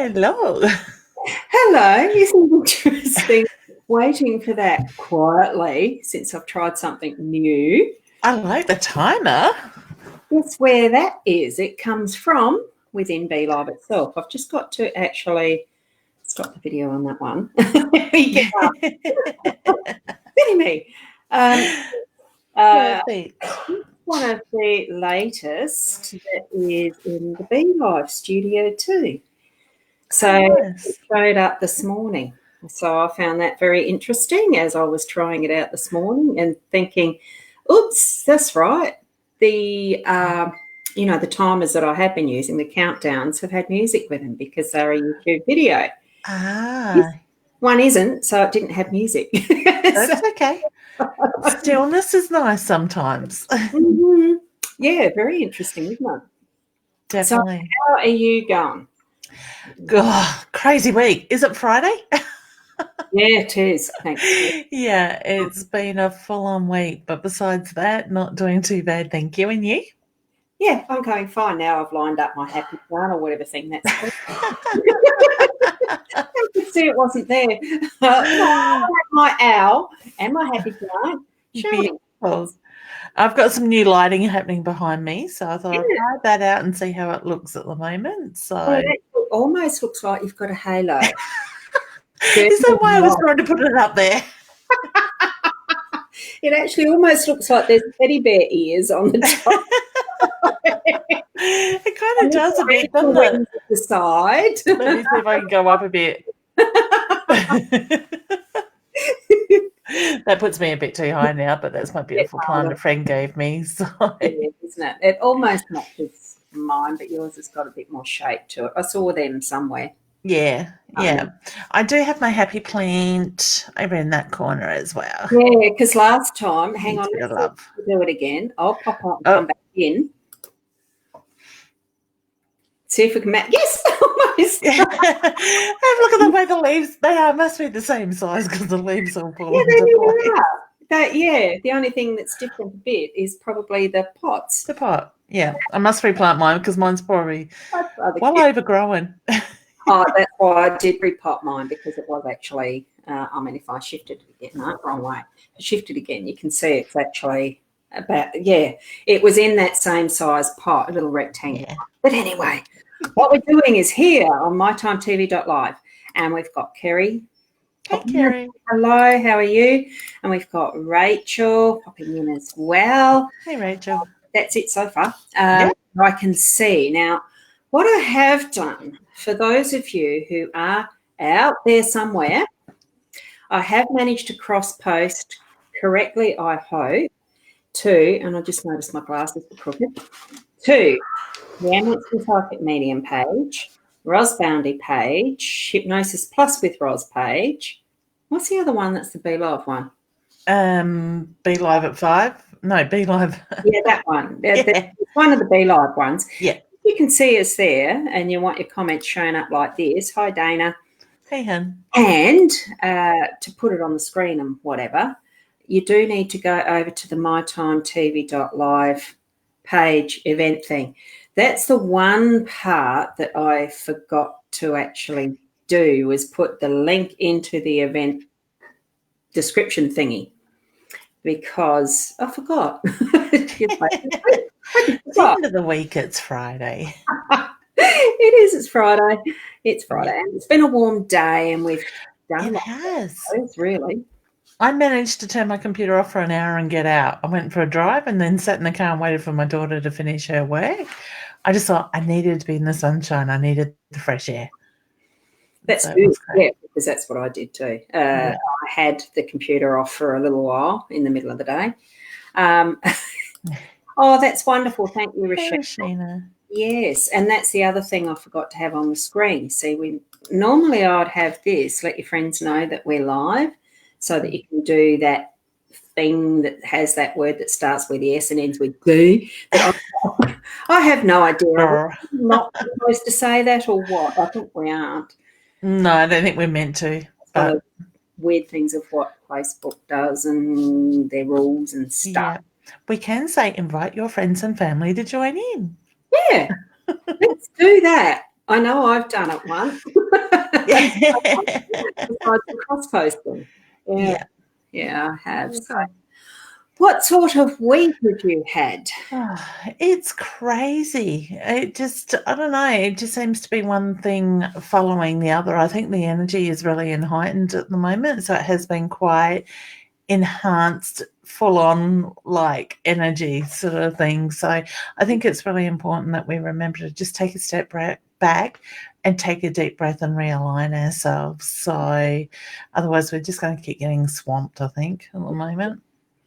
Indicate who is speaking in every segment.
Speaker 1: Hello.
Speaker 2: Hello, isn't it interesting? Waiting for that quietly since I've tried something new.
Speaker 1: I like the timer.
Speaker 2: Guess where that is? It comes from within BeLive itself. I've just got to actually stop the video on that one. Let me get up. Silly me. Um,
Speaker 1: Perfect.
Speaker 2: one of the latest that is in the BeLive studio too. So it
Speaker 1: Nice.
Speaker 2: showed up this morning. So I found that very interesting as I was trying it out this morning and thinking, oops, that's right. The timers that I have been using, the countdowns, have had music with them because they're a YouTube video. This
Speaker 1: Ah,
Speaker 2: one isn't, so it didn't have music.
Speaker 1: that's okay. Stillness is nice sometimes.
Speaker 2: Mhm. Yeah, very interesting, isn't it? So
Speaker 1: Definitely.
Speaker 2: how are you going?
Speaker 1: Oh, crazy week. Is it Friday?
Speaker 2: Yeah, it is. Thank you.
Speaker 1: Yeah, it's been a full-on week, but besides that, not doing too bad, thank you. And you?
Speaker 2: Yeah, I'm going fine now. I've lined up my happy plan or whatever thing that's called. I could see it wasn't there. No, I have my owl and my happy plant showing.
Speaker 1: Beautiful. I've got some new lighting happening behind me, so I thought
Speaker 2: Yeah,
Speaker 1: I'd try that out and see how it looks at the moment.
Speaker 2: well,
Speaker 1: So,
Speaker 2: it almost looks like you've got a halo.
Speaker 1: is that why I was trying to put it up there?
Speaker 2: It actually almost looks like there's teddy bear ears on the top
Speaker 1: It kind of
Speaker 2: and
Speaker 1: does a
Speaker 2: little
Speaker 1: bit,
Speaker 2: angel
Speaker 1: doesn't it?
Speaker 2: wings at the side.
Speaker 1: Let me see if I can go up a bit. That puts me a bit too high now, but that's my
Speaker 2: Bit
Speaker 1: beautiful plant
Speaker 2: harder,
Speaker 1: a friend gave me. So,
Speaker 2: isn't it? It almost matches mine, but yours has got a bit more shape to it. I saw them somewhere.
Speaker 1: yeah, yeah. I do have my happy plant over in that corner as well.
Speaker 2: Yeah, because last time, hang
Speaker 1: Needs
Speaker 2: on,
Speaker 1: a bit of
Speaker 2: let's see if
Speaker 1: love.
Speaker 2: we can do it again. I'll pop out and come
Speaker 1: Oh,
Speaker 2: back in. See if we can match. Yes, almost.
Speaker 1: yeah. Have a look at the way the leaves, they are, must be the same size because the leaves all fall
Speaker 2: Yeah, they
Speaker 1: into
Speaker 2: really
Speaker 1: place.
Speaker 2: are. Yeah, the only thing that's different a bit is probably the pots.
Speaker 1: The pot, yeah. I must replant mine because mine's probably
Speaker 2: That's rather
Speaker 1: well
Speaker 2: cute.
Speaker 1: overgrown.
Speaker 2: Oh, that's why I did repot mine because it was actually, if I shifted it again, no, wrong way. Shift it again, you can see it's actually yeah, it was in that same size pot, a little rectangle.
Speaker 1: Yeah.
Speaker 2: But anyway, what we're doing is here on mytimetv.live, and we've got Kerry
Speaker 1: Hey,
Speaker 2: popping in.
Speaker 1: Kerry.
Speaker 2: Hello, how are you? And we've got Rachel popping in as well.
Speaker 1: Hey, Rachel.
Speaker 2: That's it so far.
Speaker 1: Yeah.
Speaker 2: I can see. Now, what I have done for those of you who are out there somewhere, I have managed to cross post correctly, I hope, to, and I just noticed my glasses are crooked, to the Ambulance Psychic Medium page, Ros Boundy page, Hypnosis Plus with Ros page. What's the other one that's the Be Live one?
Speaker 1: Be live at 5. No, be live.
Speaker 2: Yeah, that one.
Speaker 1: Yeah.
Speaker 2: It's one of the Be Live ones.
Speaker 1: Yeah.
Speaker 2: You can see us there and you want your comments shown up like this. Hi, Dana.
Speaker 1: Hey, hun.
Speaker 2: And to put it on the screen and whatever, you do need to go over to the mytimetv.live page event thing. That's the one part that I forgot to actually do, was put the link into the event description thingy because I forgot.
Speaker 1: It's the end of the week. It's Friday.
Speaker 2: It is. It's Friday. It's Friday.
Speaker 1: Yeah.
Speaker 2: And it's been a warm day and we've done
Speaker 1: It
Speaker 2: lots
Speaker 1: has.
Speaker 2: of those, really.
Speaker 1: I managed to turn my computer off for an hour and get out. I went for a drive and then sat in the car and waited for my daughter to finish her work. I just thought I needed to be in the sunshine. I needed the fresh air.
Speaker 2: That's
Speaker 1: So it
Speaker 2: good.
Speaker 1: was great.
Speaker 2: Yeah, because that's what I did too.
Speaker 1: Yeah.
Speaker 2: I had the computer off for a little while in the middle of the day. Oh, that's wonderful. Thank you,
Speaker 1: Hey,
Speaker 2: Rochelle.
Speaker 1: Rashina.
Speaker 2: Yes, and that's the other thing I forgot to have on the screen. See, normally I'd have this, let your friends know that we're live so that you can do that thing that has that word that starts with S and ends with D. I have no idea. Are we not supposed to say that or what? I think we aren't.
Speaker 1: No, I don't think we're meant to.
Speaker 2: It's one of the weird things of what Facebook does and their rules and stuff.
Speaker 1: Yeah. We can say invite your friends and family to join in.
Speaker 2: Yeah, let's do that. I know I've done it once.
Speaker 1: Yeah.
Speaker 2: Besides the cross posting. Yeah,
Speaker 1: Yeah.
Speaker 2: yeah, I have. So,
Speaker 1: Okay.
Speaker 2: what sort of week have you had?
Speaker 1: Oh, it's crazy. It just, I don't know, it just seems to be one thing following the other. I think the energy is really heightened at the moment. So it has been quite enhanced, full on like energy sort of thing. So I think it's really important that we remember to just take a step back and take a deep breath and realign ourselves. So otherwise, we're just going to keep getting swamped, I think, at the moment.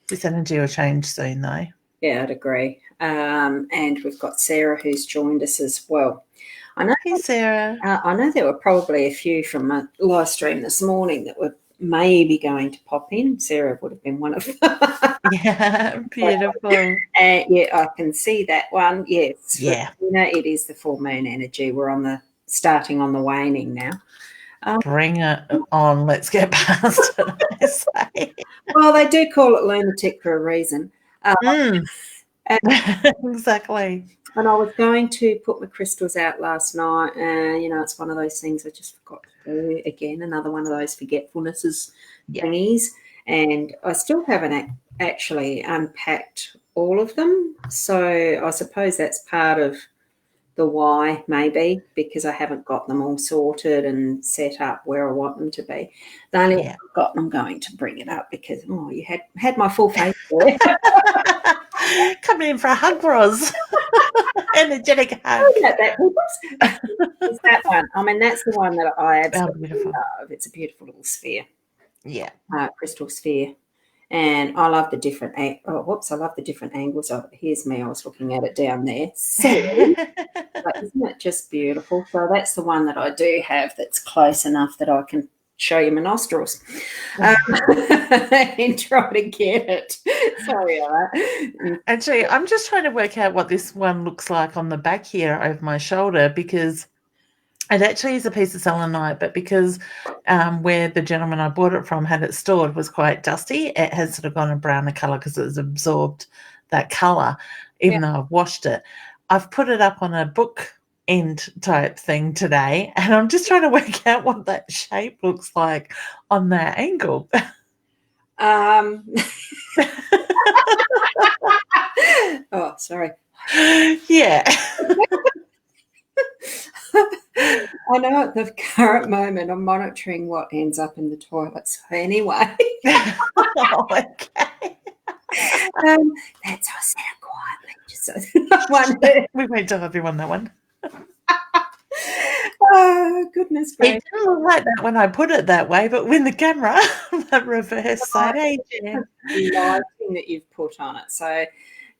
Speaker 1: This energy will change soon, though.
Speaker 2: Yeah, I'd agree. And we've got Sarah who's joined us as well.
Speaker 1: Hey, Sarah.
Speaker 2: I know there were probably a few from a live stream this morning that were maybe going to pop in. Sarah would have been one of them.
Speaker 1: Yeah, beautiful.
Speaker 2: Yeah, I can see that one. Yes, for
Speaker 1: Yeah.
Speaker 2: Tina, it is the full moon energy. We're starting on the waning now.
Speaker 1: Bring it on. Let's get past it, I say.
Speaker 2: Well, they do call it lunatic for a reason.
Speaker 1: Mm.
Speaker 2: And,
Speaker 1: Exactly.
Speaker 2: and I was going to put my crystals out last night, and it's one of those things I just forgot to do again. Another one of those forgetfulnesses
Speaker 1: Yeah.
Speaker 2: thingies, and I still haven't actually unpacked all of them. So I suppose that's part of the why, maybe, because I haven't got them all sorted and set up where I want them to be. The only one I've got, I'm going to bring it up because you had my full face there.
Speaker 1: Coming in for a hug, Roz. Energetic hug.
Speaker 2: It's that one. I mean, that's the one that I absolutely
Speaker 1: beautiful.
Speaker 2: love. It's a beautiful little sphere.
Speaker 1: Yeah.
Speaker 2: Crystal sphere. And I love the different I love the different angles of it. Here's me, I was looking at it down there. So, but isn't it just beautiful? So that's the one that I do have that's close enough that I can show you my nostrils and try to get it. Sorry.
Speaker 1: Actually, I'm just trying to work out what this one looks like on the back here over my shoulder, because it actually is a piece of selenite, but because where the gentleman I bought it from had it stored was quite dusty, it has sort of gone a browner colour because it's absorbed that colour, even though I've washed it. I've put it up on a book end type thing today, and I'm just trying to work out what that shape looks like on that angle.
Speaker 2: Oh, sorry.
Speaker 1: Yeah.
Speaker 2: I know at the current moment I'm monitoring what ends up in the toilet. So anyway.
Speaker 1: Oh, okay.
Speaker 2: That's how I said it quietly. Just so no one heard.
Speaker 1: We won't tell everyone that one.
Speaker 2: Oh, goodness gracious.
Speaker 1: It didn't look like that when I put it that way, but when the camera, that reverse side, hey, Jen.
Speaker 2: The lighting that you've put on it. So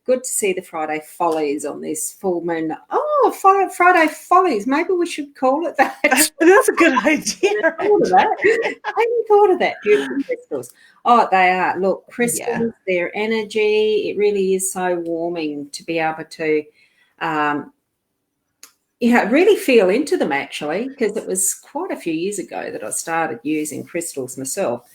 Speaker 2: good to see the Friday Follies on this full moon. Oh, Friday Follies. Maybe we should call it that.
Speaker 1: That's a good idea.
Speaker 2: I hadn't thought of that. Beautiful crystals. Oh, they are. Look, crystals, their energy, it really is so warming to be able to really feel into them, actually, because it was quite a few years ago that I started using crystals myself.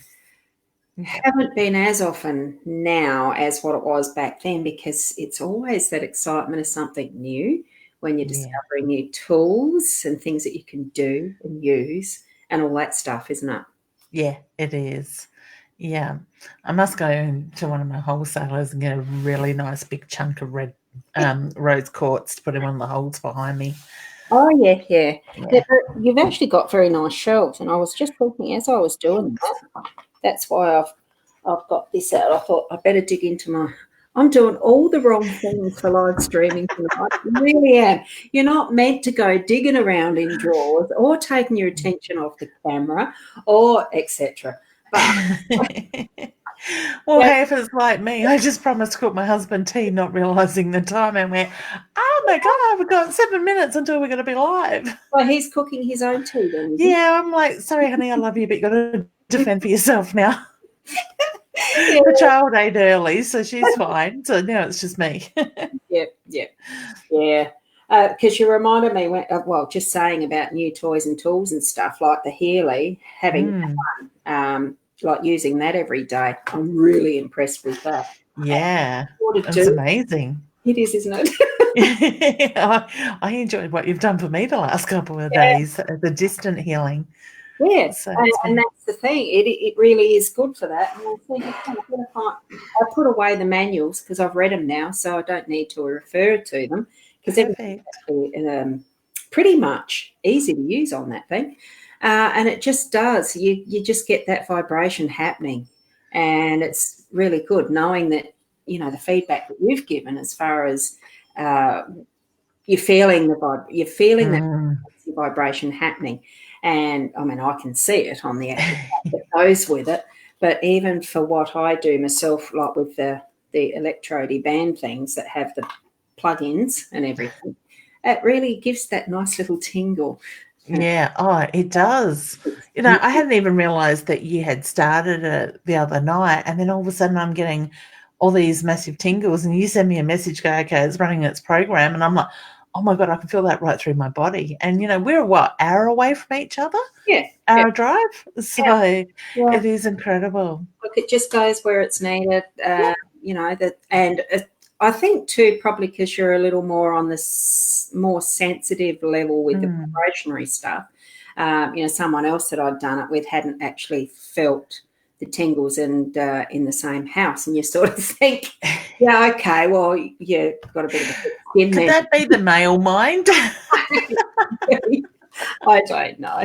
Speaker 2: Haven't been as often now as what it was back then, because it's always that excitement of something new when you're discovering new tools and things that you can do and use and all that stuff, isn't it?
Speaker 1: Yeah, it is. Yeah. I must go to one of my wholesalers and get a really nice big chunk of red rose quartz to put in one of the holes behind me.
Speaker 2: Oh, yeah. You've actually got very nice shelves, and I was just thinking as I was doing that, that's why I've got this out. I thought I better dig into I'm doing all the wrong things for live streaming tonight. I really am. You're not meant to go digging around in drawers or taking your attention off the camera or etc. But
Speaker 1: well, hey, if it's like me, I just promised to cook my husband tea, not realising the time, and went, oh my God, we've got 7 minutes until we're going to be live.
Speaker 2: Well, he's cooking his own tea then.
Speaker 1: Yeah, I'm like, sorry, honey, I love you, but you've got to defend for yourself now. The child ate early, so she's fine. So now it's just me.
Speaker 2: Yeah. Because you reminded me, just saying about new toys and tools and stuff like the Healy, having fun, like using that every day. I'm really impressed with that.
Speaker 1: Yeah, it's amazing.
Speaker 2: It is, isn't it?
Speaker 1: I enjoyed what you've done for me the last couple of days, the distant healing.
Speaker 2: Yeah,
Speaker 1: So it's
Speaker 2: and
Speaker 1: been
Speaker 2: that's the thing. It really is good for that. And I think I put away the manuals because I've read them now, so I don't need to refer to them because everything's
Speaker 1: perfect.
Speaker 2: pretty much easy to use on that thing. And it just does. You just get that vibration happening, and it's really good knowing that the feedback that you've given as far as uh, you're feeling that
Speaker 1: Mm.
Speaker 2: vibration happening. And I mean, I can see it on the actual that goes with it. But even for what I do myself, like with the electrode band things that have the plugins and everything, it really gives that nice little tingle.
Speaker 1: Yeah, oh, it does. I hadn't even realized that you had started it the other night, and then all of a sudden I'm getting all these massive tingles, and you send me a message, go, okay, it's running its program, and I'm like, oh my God, I can feel that right through my body. And we're what, hour away from each other?
Speaker 2: Yeah, yeah,
Speaker 1: Hour drive?
Speaker 2: yeah,
Speaker 1: So
Speaker 2: yeah.
Speaker 1: it is incredible.
Speaker 2: Look, it just goes where it's needed.
Speaker 1: Yeah.
Speaker 2: And I think too, probably because you're a little more on this more sensitive level with the
Speaker 1: Mm.
Speaker 2: vibrationary stuff. Someone else that I'd done it with hadn't actually felt the tingles and in the same house, and you sort of think, yeah, okay, well, yeah, got a bit of a thick skin
Speaker 1: Could
Speaker 2: there.
Speaker 1: that be the male mind?
Speaker 2: I don't know.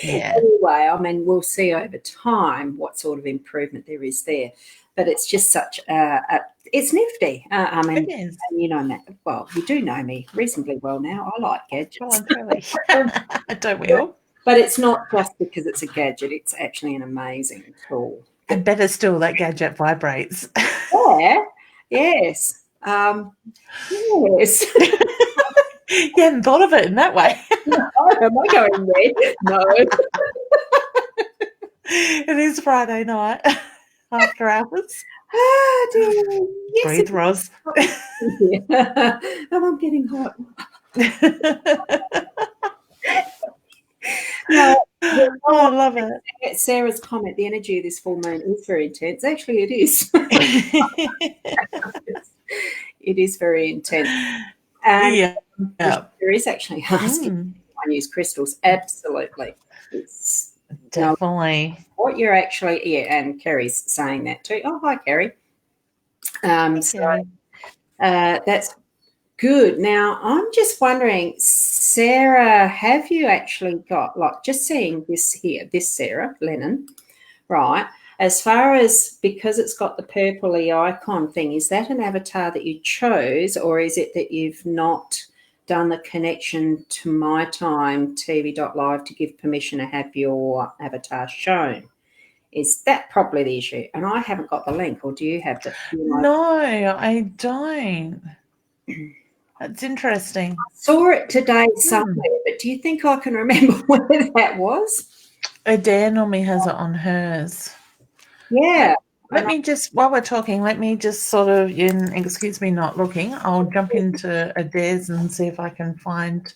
Speaker 1: Yeah,
Speaker 2: Anyway, I mean, we'll see over time what sort of improvement there is there. But it's just such it's nifty. I
Speaker 1: it
Speaker 2: mean,
Speaker 1: is.
Speaker 2: and well, you do know me reasonably well now. I like
Speaker 1: Well
Speaker 2: gadgets.
Speaker 1: and truly. Don't we all?
Speaker 2: But it's not just because it's a gadget, it's actually an amazing tool.
Speaker 1: And better still, that gadget vibrates.
Speaker 2: Yeah, yes. Yes.
Speaker 1: You hadn't thought of it in that way.
Speaker 2: No, am I going there? No.
Speaker 1: It is Friday night after hours.
Speaker 2: Ah, dear. Yes,
Speaker 1: Breathe, Roz.
Speaker 2: yeah. And I'm getting hot. No,
Speaker 1: I love it.
Speaker 2: Sarah's comment, the energy of this full moon is very intense. Actually, it is. It is very intense. And
Speaker 1: Yeah. Yeah.
Speaker 2: there is actually asking
Speaker 1: Mm,
Speaker 2: I use crystals. Absolutely. It's
Speaker 1: definitely.
Speaker 2: what you're actually, yeah, and Kerry's saying that too. Oh, hi, Kerry. So
Speaker 1: Okay.
Speaker 2: that's good. Now, I'm just wondering, Sarah, have you actually got, like, just seeing this here, this Sarah Lennon, right? As far as, because it's got the purpley icon thing, is that an avatar that you chose, or is it that you've not done the connection to my time TV.live to give permission to have your avatar shown? Is that probably the issue? And I haven't got the link, or do you have the?
Speaker 1: No, I don't. That's interesting.
Speaker 2: Saw it today
Speaker 1: Hmm.
Speaker 2: somewhere, but do you think I can remember where that was?
Speaker 1: Adair normally has it on hers.
Speaker 2: Yeah.
Speaker 1: Let me just, while we're talking, let me just sort of, excuse me not looking, I'll jump into Adair's and see if I can find the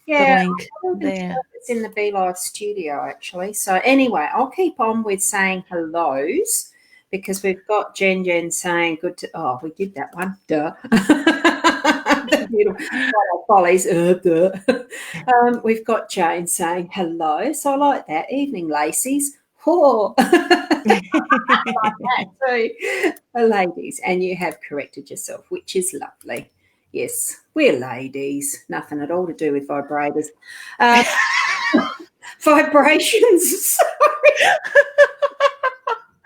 Speaker 2: Yeah,
Speaker 1: link
Speaker 2: I'm not even sure
Speaker 1: there.
Speaker 2: if it's in the Be Live studio actually. So anyway, I'll keep on with saying hellos because we've got Jen saying good to we did that one. Duh. The beautiful follies. Duh. We've got Jane saying hello. So I like that. Evening, Lacey's. Oh. So, ladies, and you have corrected yourself, which is lovely. Yes, we're ladies. Nothing at all to do with vibrators. Um, vibrations.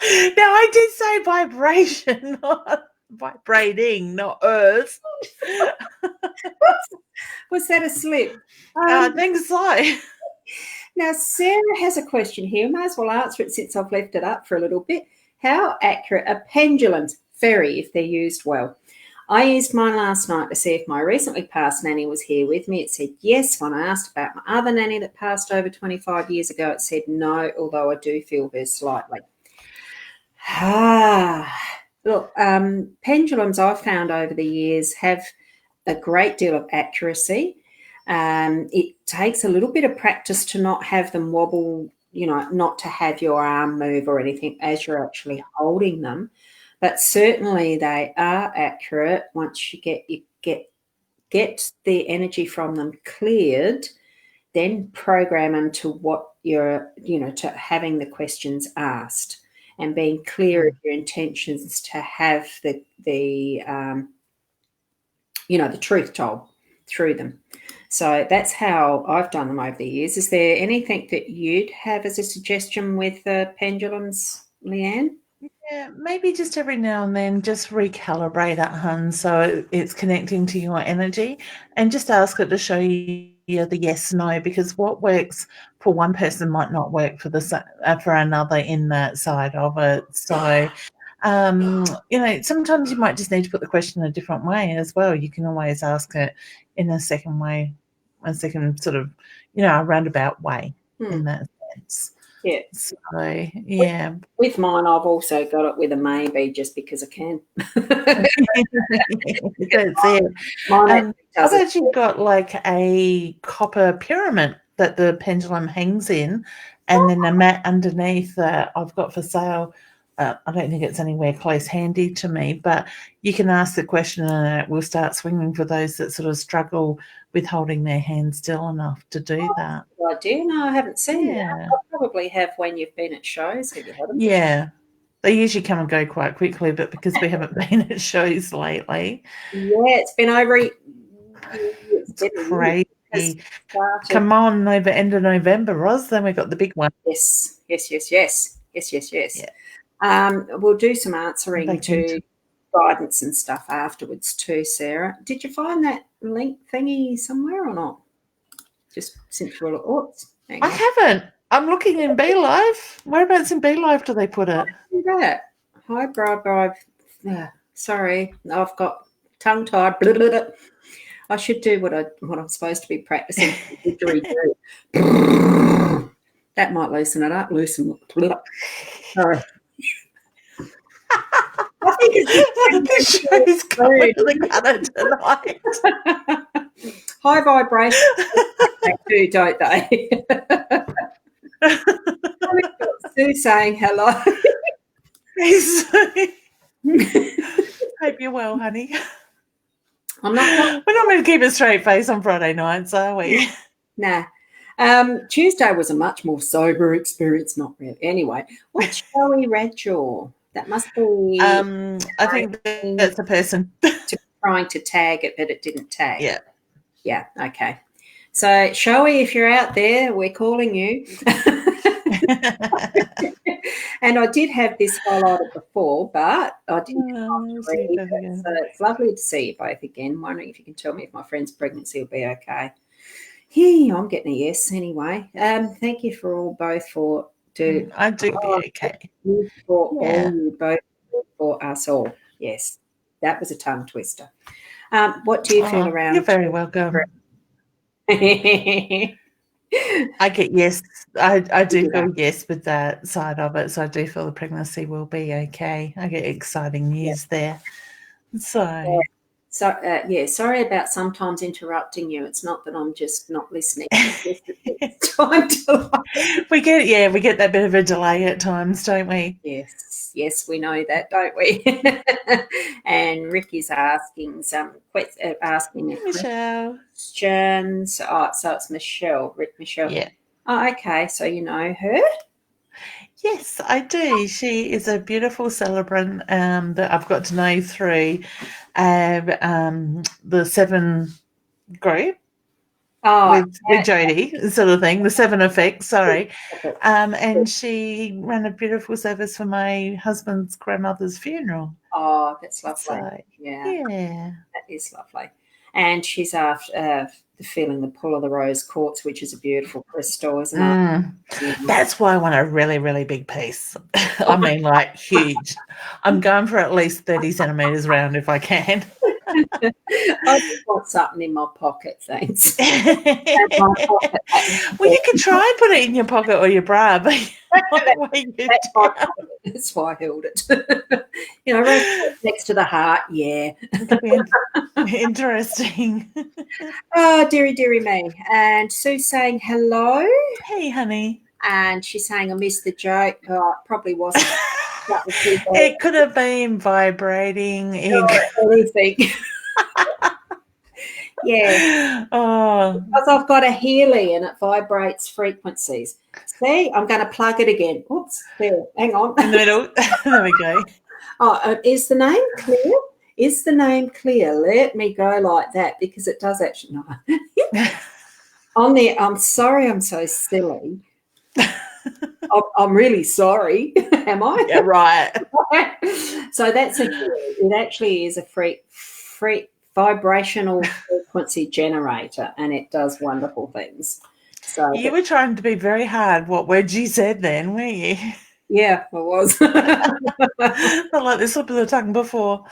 Speaker 1: Now, I did say vibration, not vibrating, not earth.
Speaker 2: Was that a slip?
Speaker 1: I think so.
Speaker 2: Now, Sarah has a question here. Might as well answer it since I've left it up for a little bit. How accurate are pendulums? Very, if they're used well. I used mine last night to see if my recently passed nanny was here with me. It said yes. When I asked about my other nanny that passed over 25 years ago, it said no, although I do feel her slightly. Look, pendulums I've found over the years have a great deal of accuracy. It takes a little bit of practice to not have them wobble, not to have your arm move or anything as you're actually holding them. But certainly they are accurate once you get get the energy from them cleared, then program them to what you're, to having the questions asked and being clear of your intentions to have the truth told through them. So that's how I've done them over the years. Is there anything that you'd have as a suggestion with pendulums, Leanne?
Speaker 1: Yeah, maybe just every now and then just recalibrate it, hun, so it's connecting to your energy, and just ask it to show you the yes, no, because what works for one person might not work for another in that side of it. So, sometimes you might just need to put the question a different way as well. You can always ask it in a second way, a second sort of, a roundabout way in that sense.
Speaker 2: Yeah.
Speaker 1: So, yeah.
Speaker 2: With mine, I've also got it with a maybe just because I can.
Speaker 1: That's it. I've actually got like a copper pyramid that the pendulum hangs in, and then a mat underneath that I've got for sale. I don't think it's anywhere close handy to me, but you can ask the question and it will start swinging for those that sort of struggle with holding their hands still enough to do that.
Speaker 2: I do. No, I haven't seen that.
Speaker 1: Yeah.
Speaker 2: I probably have when you've been at shows. Have you had them?
Speaker 1: Yeah. They usually come and go quite quickly, but because we haven't been at shows lately,
Speaker 2: Yeah, it's been over.
Speaker 1: it's crazy. Come on, end of November, Roz. Then we got the big one.
Speaker 2: Yes.
Speaker 1: Yeah.
Speaker 2: We'll do some answering to guidance and stuff afterwards too, Sarah. Did you find that link thingy somewhere or not? Just since we're
Speaker 1: I haven't. I'm looking in BeLive. Whereabouts in BeLive do they put it?
Speaker 2: Do that. Hi, Bribe. Sorry, I've got tongue tied. I should do what I'm supposed to be practicing. That might loosen it up. Sorry. I think
Speaker 1: it's the show's coming to the gutter tonight.
Speaker 2: High vibrations do, don't they? Sue saying hello.
Speaker 1: Hope you're well, honey.
Speaker 2: We're not
Speaker 1: going to keep a straight face on Friday nights, are we?
Speaker 2: Nah. Tuesday was a much more sober experience. Not really. Anyway, what showy red jaw? That must be.
Speaker 1: I think that's a person
Speaker 2: trying to tag it, but it didn't tag.
Speaker 1: Yeah.
Speaker 2: Yeah. Okay. So, Showy, if you're out there, we're calling you. And I did have this highlighted before, but I didn't have time to read it. So it's lovely to see you both again. Wondering if you can tell me if my friend's pregnancy will be okay. Yeah, I'm getting a yes anyway. Thank you for all both for
Speaker 1: I do be okay.
Speaker 2: For all you both for us all. Yes, that was a tongue twister. What do you feel around?
Speaker 1: You're very welcome. I get yes. I do feel yes with that side of it. So I do feel the pregnancy will be okay. I get exciting news there. So.
Speaker 2: Sorry about sometimes interrupting you. It's not that I'm just not listening. It's time to
Speaker 1: we get that bit of a delay at times, don't we?
Speaker 2: Yes, we know that, don't we? And Ricky's asking
Speaker 1: Michelle.
Speaker 2: questions. Oh, so it's Michelle. Michelle.
Speaker 1: Yeah.
Speaker 2: Oh, okay. So you know her?
Speaker 1: Yes, I do. She is a beautiful celebrant that I've got to know through the 7 group with Jodie, sort of thing, the 7 effects, sorry. And she ran a beautiful service for my husband's grandmother's funeral.
Speaker 2: Oh, that's lovely.
Speaker 1: So,
Speaker 2: yeah. That is lovely. And she's after feeling the pull of the rose quartz, which is a beautiful crystal, isn't it?
Speaker 1: That's why I want a really, really big piece. I mean, like huge. I'm going for at least 30 centimetres round if I can.
Speaker 2: I just want something in my pocket, thanks.
Speaker 1: Well, you can try and put it in your pocket or your bra, but
Speaker 2: that's why I held it. Right next to the heart, yeah.
Speaker 1: Interesting.
Speaker 2: Oh, dearie me. And Sue's saying hello.
Speaker 1: Hey, honey.
Speaker 2: And she's saying I missed the joke. Oh, it probably wasn't.
Speaker 1: It could have been vibrating.
Speaker 2: Anything. Yeah,
Speaker 1: Oh,
Speaker 2: because I've got a Healy and it vibrates frequencies. See, I'm going to plug it again. Oops, there. Hang on.
Speaker 1: in the middle. There we go.
Speaker 2: Oh, is the name clear? Is the name clear? Let me go like that because it does actually. No. On there, I'm sorry, I'm so silly. I'm really sorry. Am I?
Speaker 1: Yeah, right.
Speaker 2: So that's it actually is a free vibrational frequency generator, and it does wonderful things. So,
Speaker 1: You were trying to be very hard what words you said then, weren't you?
Speaker 2: yeah, I was.
Speaker 1: I like this slip of the tongue before.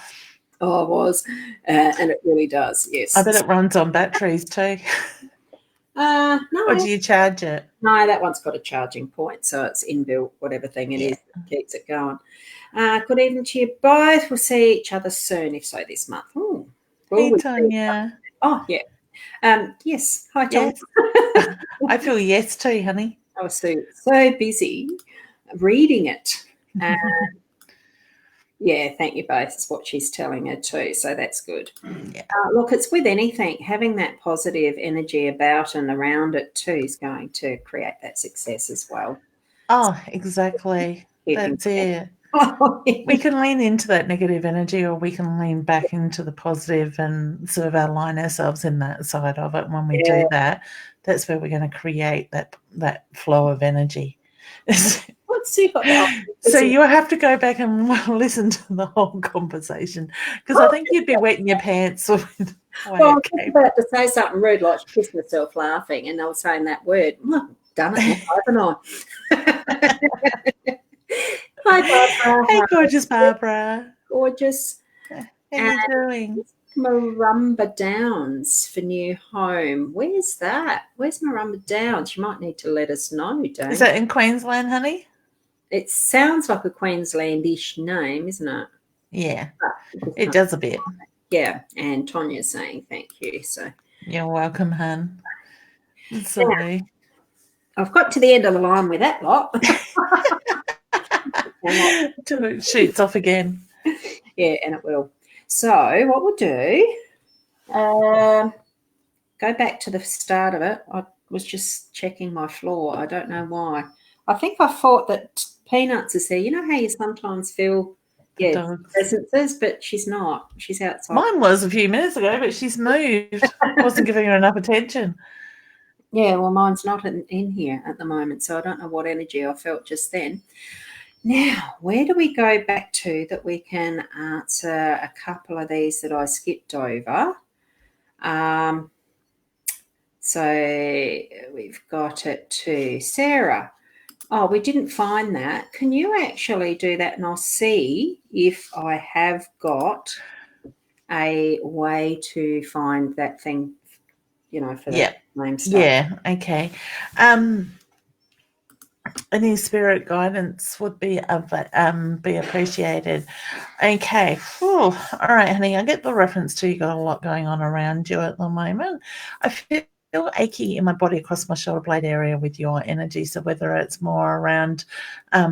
Speaker 2: Oh, I was, and it really does.
Speaker 1: I
Speaker 2: Yes.
Speaker 1: bet it runs on batteries too. Or
Speaker 2: No,
Speaker 1: do you charge it?
Speaker 2: no, that one's got a charging point, so it's inbuilt, whatever thing it
Speaker 1: Yeah.
Speaker 2: is that keeps it going. Good evening to you both. We'll see each other soon, if so this month. Ooh, will
Speaker 1: Hey,
Speaker 2: we see each other?
Speaker 1: Tonya.
Speaker 2: Oh, yeah. Yes. Hi, Tom.
Speaker 1: Yes. I feel yes too, honey.
Speaker 2: I was so busy reading it. Uh, yeah, thank you both. It's what she's telling her too, so that's good.
Speaker 1: Yeah.
Speaker 2: Look, it's with anything, having that positive energy about and around it too is going to create that success as well.
Speaker 1: Oh, exactly.
Speaker 2: Keeping
Speaker 1: That's it. We
Speaker 2: yeah,
Speaker 1: can lean into that negative energy or we can lean back into the positive and sort of align ourselves in that side of it. When we do that, that's where we're going to create that flow of energy.
Speaker 2: let's see what
Speaker 1: So you have to go back and listen to the whole conversation because I think you'd be wetting your pants with the way
Speaker 2: well, I
Speaker 1: it
Speaker 2: was
Speaker 1: came.
Speaker 2: about to say something rude, like she kissed herself laughing, and they were saying that word. Well, I've done it now, haven't I? Hi, Barbara.
Speaker 1: Hey,
Speaker 2: Hi,
Speaker 1: gorgeous Barbara.
Speaker 2: gorgeous.
Speaker 1: How
Speaker 2: And
Speaker 1: you doing?
Speaker 2: Marumba Downs for new home. Where's that? Where's Marumba Downs? You might need to let us know,
Speaker 1: Is
Speaker 2: don't
Speaker 1: that
Speaker 2: you?
Speaker 1: in Queensland, honey?
Speaker 2: It sounds like a Queenslandish name, isn't it?
Speaker 1: Yeah, it
Speaker 2: But
Speaker 1: does a bit.
Speaker 2: yeah, and Tonya's saying thank you. So
Speaker 1: You're welcome, hun.
Speaker 2: now,
Speaker 1: So,
Speaker 2: I've got to the end of the line with that lot.
Speaker 1: till it shoots off again.
Speaker 2: Yeah, and it will. So what we'll do, go back to the start of it. I was just checking my floor. I don't know why. I think I thought that Peanuts is there. You know how you sometimes feel,
Speaker 1: The
Speaker 2: yeah,
Speaker 1: dogs.
Speaker 2: presences, but she's not. She's outside.
Speaker 1: Mine was a few minutes ago, but she's moved. Wasn't giving her enough attention.
Speaker 2: Yeah, well, mine's not in here at the moment, so I don't know what energy I felt just then. Now, where do we go back to that we can answer a couple of these that I skipped over? Um, so we've got it to Sarah. Oh, we didn't find that. Can you actually do that? And I'll see if I have got a way to find that thing, for
Speaker 1: Yeah.
Speaker 2: that name stuff.
Speaker 1: Yeah. Okay. Any spirit guidance would be appreciated. Okay. Whew. All right, honey. I get the reference to you got a lot going on around you at the moment. I feel achy in my body across my shoulder blade area with your energy. So whether it's more around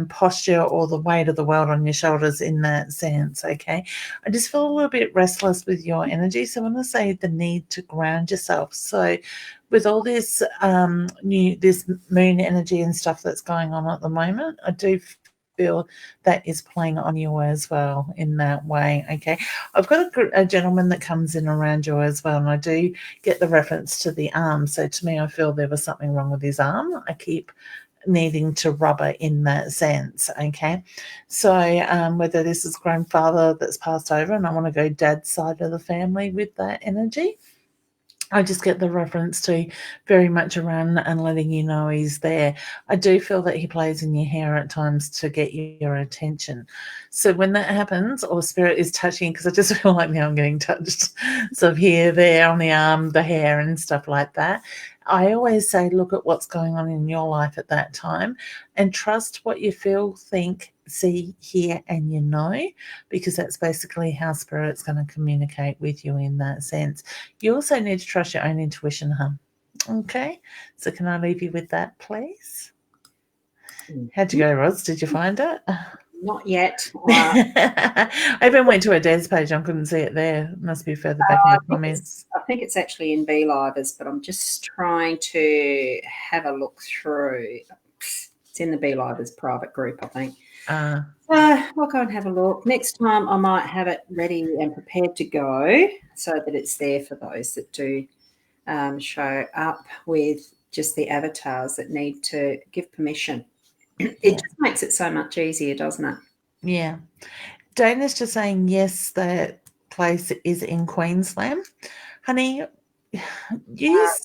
Speaker 1: posture or the weight of the world on your shoulders in that sense, okay. I just feel a little bit restless with your energy. So I'm going to say the need to ground yourself. So with all this this moon energy and stuff that's going on at the moment, I do feel that is playing on you as well in that way. Okay, I've got a gentleman that comes in around you as well, and I do get the reference to the arm. So to me, I feel there was something wrong with his arm. I keep needing to rubber in that sense. Okay, so whether this is grandfather that's passed over, and I want to go dad's side of the family with that energy. I just get the reference to very much around and letting you know he's there. I do feel that he plays in your hair at times to get your attention. So when that happens, or spirit is touching, because I just feel like now I'm getting touched. So here, there, on the arm, the hair, and stuff like that. I always say, look at what's going on in your life at that time and trust what you feel, think, see, hear, and because that's basically how spirit's going to communicate with you in that sense. You also need to trust your own intuition, hun. Okay, so can I leave you with that, please? How'd you go, Roz? Did you find it?
Speaker 2: Not yet.
Speaker 1: I even went to her dad's page. I couldn't see it there. It must be further back in the comments.
Speaker 2: I think it's actually in Beelivers, but I'm just trying to have a look through. It's in the Beelivers private group, I think. I'll go and have a look. Next time I might have it ready and prepared to go so that it's there for those that do show up with just the avatars that need to give permission. It just makes it so much easier, doesn't it?
Speaker 1: Yeah. Dana's just saying, yes, that place is in Queensland. Honey, use...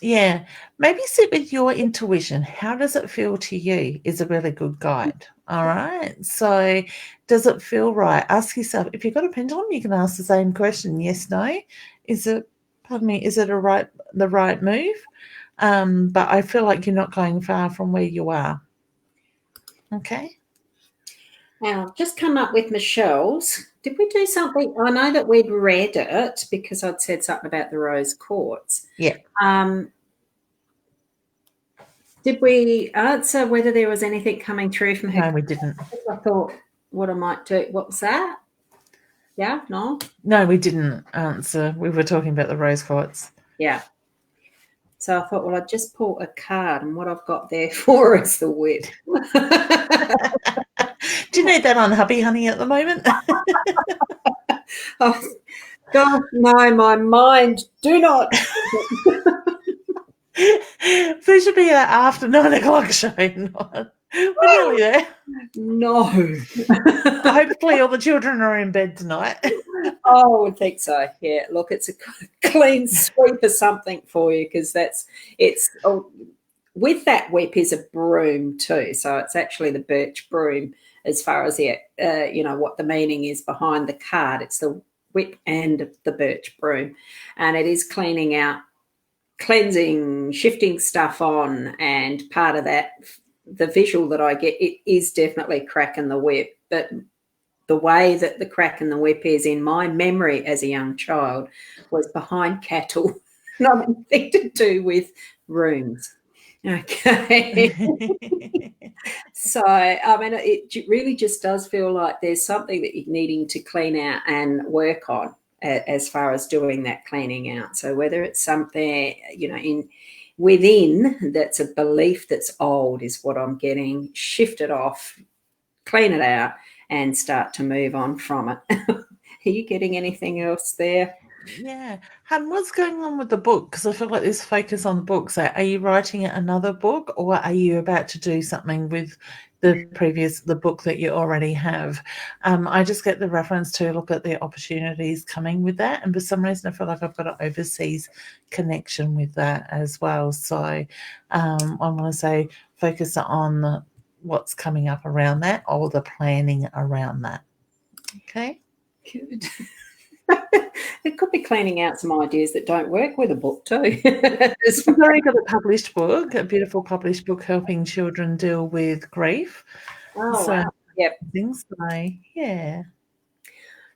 Speaker 1: Yeah, maybe sit with your intuition. How does it feel to you is a really good guide. All right. So does it feel right? Ask yourself, if you've got a pendulum, you can ask the same question. Yes, no. Is it the right move? But I feel like you're not going far from where you are. Okay.
Speaker 2: Now, just come up with Michelle's. Did we do something? I know that we'd read it because I'd said something about the rose quartz.
Speaker 1: Yeah.
Speaker 2: Did we answer whether there was anything coming through from her?
Speaker 1: No, we didn't.
Speaker 2: I thought what I might do. What was that? Yeah, no?
Speaker 1: No, we didn't answer. We were talking about the rose quartz.
Speaker 2: Yeah. So I thought, well, I'd just pull a card, and what I've got there for is the whip.
Speaker 1: Do you need that on hubby, honey, at the moment?
Speaker 2: Oh, God, no, my mind, do not.
Speaker 1: This should be an after 9 o'clock show. We're nearly there.
Speaker 2: No.
Speaker 1: Hopefully all the children are in bed tonight.
Speaker 2: Oh, I would think so. Yeah, look, it's a clean sweep of something for you because with that whip is a broom too. So it's actually the birch broom as far as what the meaning is behind the card. It's the whip and the birch broom, and it is cleaning out, cleansing, shifting stuff on, and part of that, the visual that I get, it is definitely cracking the whip, but the way that the crack in the whip is in my memory as a young child was behind cattle, not anything to do with rooms. Okay. So, I mean, it really just does feel like there's something that you're needing to clean out and work on as far as doing that cleaning out. So whether it's something, within that's a belief that's old is what I'm getting, shift it off, clean it out, and start to move on from it. Are you getting anything else there?
Speaker 1: Yeah. What's going on with the book? Because I feel like there's focus on the book. So are you writing another book, or are you about to do something with the book that you already have? I just get the reference to look at the opportunities coming with that. And for some reason, I feel like I've got an overseas connection with that as well. So I want to say focus on what's coming up around that, or the planning around that. Okay.
Speaker 2: Good. It could be cleaning out some ideas that don't work with a book too.
Speaker 1: We've already got a published book, a beautiful published book helping children deal with grief.
Speaker 2: Oh, wow. Yep.
Speaker 1: Things like, yeah.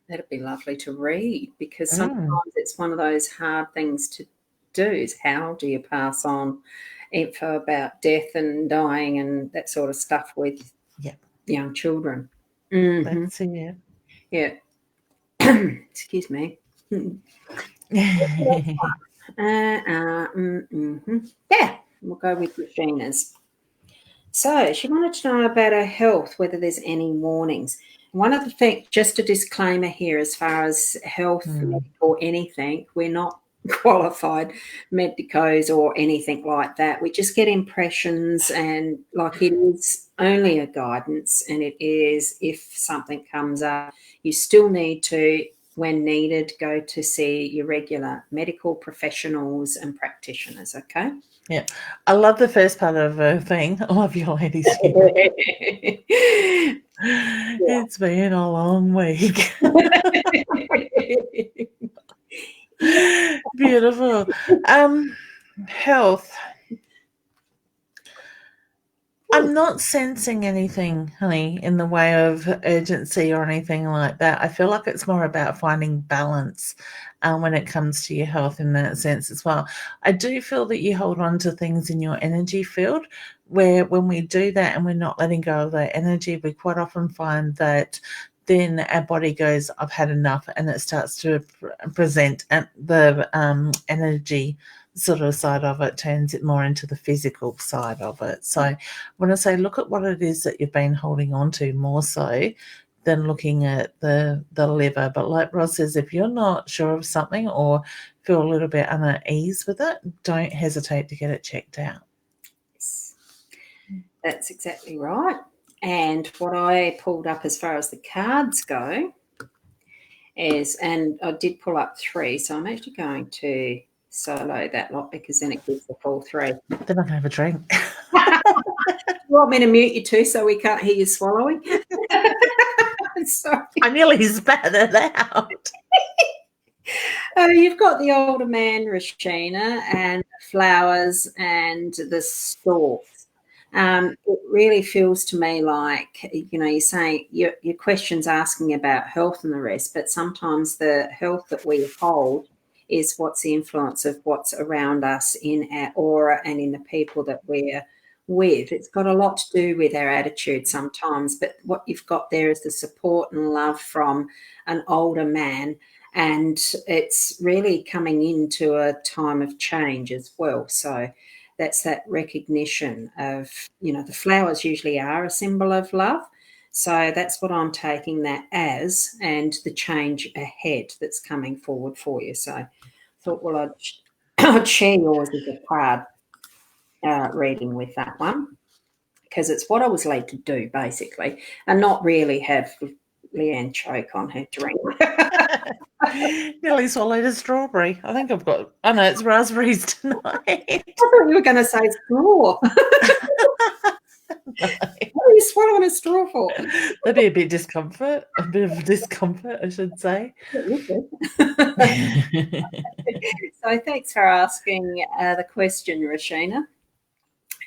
Speaker 2: That'd be lovely to read, because sometimes it's one of those hard things to do is how do you pass on info about death and dying and that sort of stuff with young children. Mm-hmm.
Speaker 1: That's it.
Speaker 2: Yeah. Excuse me. Yeah, we'll go with Regina's. So she wanted to know about her health, whether there's any warnings. One of the things, just a disclaimer here, as far as health or anything, we're not qualified medicos or anything like that. We just get impressions, and like it is only a guidance, and it is if something comes up, you still need to, when needed, go to see your regular medical professionals and practitioners, okay?
Speaker 1: Yeah. I love the first part of the thing. I love you ladies. It's been a long week. Beautiful. Health. I'm not sensing anything, honey, in the way of urgency or anything like that. I feel like it's more about finding balance when it comes to your health in that sense as well. I do feel that you hold on to things in your energy field where when we do that and we're not letting go of that energy, we quite often find that then our body goes, I've had enough, and it starts to present the energy sort of side of it, turns it more into the physical side of it. So when I say look at what it is that you've been holding on to more so than looking at the liver. But like Ross says, if you're not sure of something or feel a little bit unease with it, don't hesitate to get it checked out.
Speaker 2: Yes, that's exactly right. And what I pulled up as far as the cards go is, and I did pull up 3, so I'm actually going to solo that lot because then it gives the full 3.
Speaker 1: Then I can have a drink.
Speaker 2: You want me to mute you too so we can't hear you swallowing? Sorry.
Speaker 1: I nearly spat it out.
Speaker 2: You've got the older man, Rashina, and flowers and the stalks. It really feels to me like, you're saying your question's asking about health and the rest, but sometimes the health that we hold is what's the influence of what's around us in our aura and in the people that we're with. It's got a lot to do with our attitude sometimes, but what you've got there is the support and love from an older man, and it's really coming into a time of change as well. So that's that recognition of, the flowers usually are a symbol of love. So that's what I'm taking that as, and the change ahead that's coming forward for you. So I thought, well, I'd share yours as a card reading with that one, because it's what I was led to do, basically, and not really have Leanne choke on her drink.
Speaker 1: Nearly swallowed a strawberry. I think I've got, oh no, it's raspberries tonight.
Speaker 2: I thought you were going to say straw. What are you swallowing a straw for?
Speaker 1: That'd be a bit of discomfort, I should say.
Speaker 2: So thanks for asking the question, Rashina.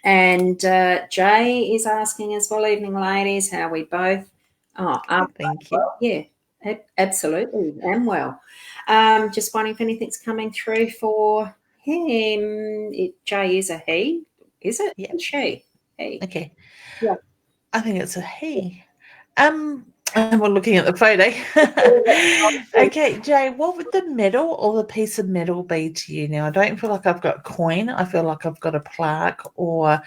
Speaker 2: And Jay is asking as well, evening ladies, how are we both? Oh,
Speaker 1: Thank you.
Speaker 2: well, yeah, absolutely, am well. Just wondering if anything's coming through for him. Jay is a he, is it?
Speaker 1: Yeah.
Speaker 2: She. He.
Speaker 1: Okay.
Speaker 2: Yeah.
Speaker 1: I think it's a he. And we're looking at the photo. Okay, Jay, what would the medal or the piece of metal be to you now? I don't feel like I've got a coin. I feel like I've got a plaque or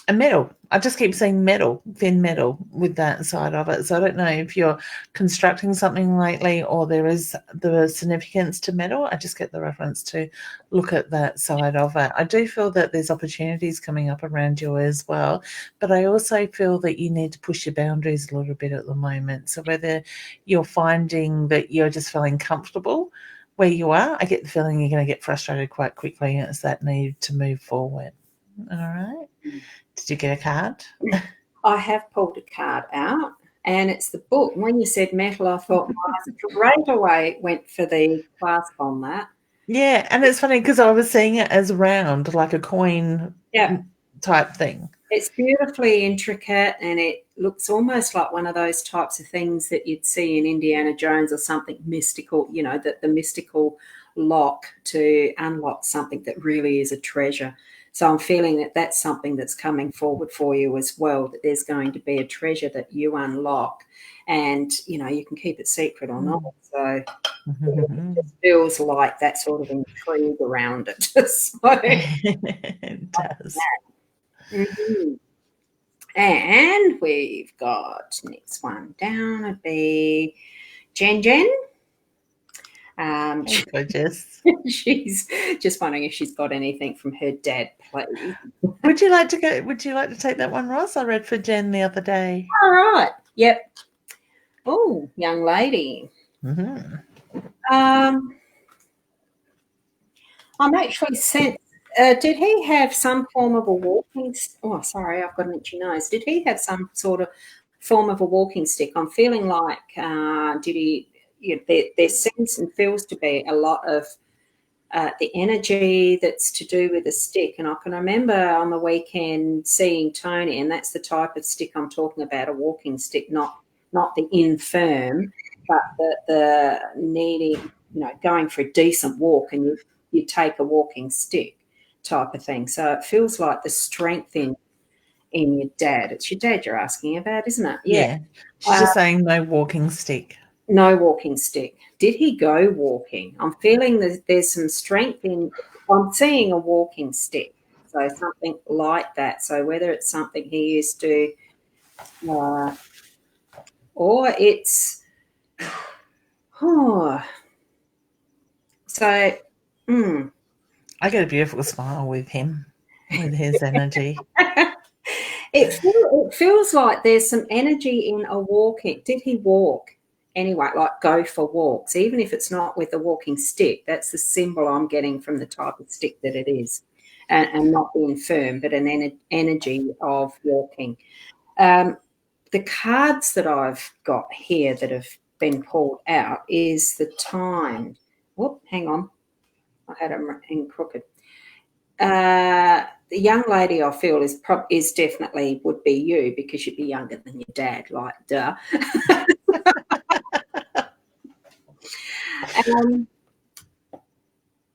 Speaker 1: a medal. I just keep saying metal, thin metal with that side of it. So I don't know if you're constructing something lately or there is the significance to metal. I just get the reference to look at that side of it. I do feel that there's opportunities coming up around you as well, but I also feel that you need to push your boundaries a little bit at the moment. So whether you're finding that you're just feeling comfortable where you are, I get the feeling you're going to get frustrated quite quickly, and it's that need to move forward. All right. Did you get a card?
Speaker 2: I have pulled a card out, and it's the book. When you said metal, I thought straight away went for the clasp on that.
Speaker 1: Yeah, and it's funny because I was seeing it as round, like a coin type thing.
Speaker 2: It's beautifully intricate, and it looks almost like one of those types of things that you'd see in Indiana Jones or something mystical, that the mystical lock to unlock something that really is a treasure. So I'm feeling that that's something that's coming forward for you as well, that there's going to be a treasure that you unlock, and, you can keep it secret or not. So it just feels like that sort of intrigue around it. So,
Speaker 1: it does.
Speaker 2: Mm-hmm. And we've got next one down would be Jen.
Speaker 1: Gorgeous.
Speaker 2: She's just wondering if she's got anything from her dad, please.
Speaker 1: Would you like to take that one, Ross? I read for Jen the other day.
Speaker 2: All right. Yep. Oh, young lady.
Speaker 1: Mm-hmm.
Speaker 2: I'm actually sent. Did he have some form of a walking? Oh, sorry, I've got an itchy nose. Did he have some sort of form of a walking stick? I'm feeling like did he? There seems and feels to be a lot of the energy that's to do with the stick. And I can remember on the weekend seeing Tony, and that's the type of stick I'm talking about, a walking stick, not the infirm, but the needing, going for a decent walk, and you take a walking stick type of thing. So it feels like the strength in your dad. It's your dad you're asking about, isn't it? Yeah.
Speaker 1: Yeah. She's just saying no walking stick.
Speaker 2: No walking stick. Did he go walking? I'm feeling that there's some strength in, I'm seeing a walking stick. So something like that. So whether it's something he used to, or it's, oh, so,
Speaker 1: I get a beautiful smile with him, with his energy.
Speaker 2: it feels like there's some energy in a walking. Did he walk? Anyway, like go for walks, even if it's not with a walking stick. That's the symbol I'm getting from the type of stick that it is, and not being firm, but an energy of walking. The cards that I've got here that have been pulled out is the time. Whoop, hang on. I had them in crooked. The young lady I feel is definitely would be you, because you'd be younger than your dad, like duh.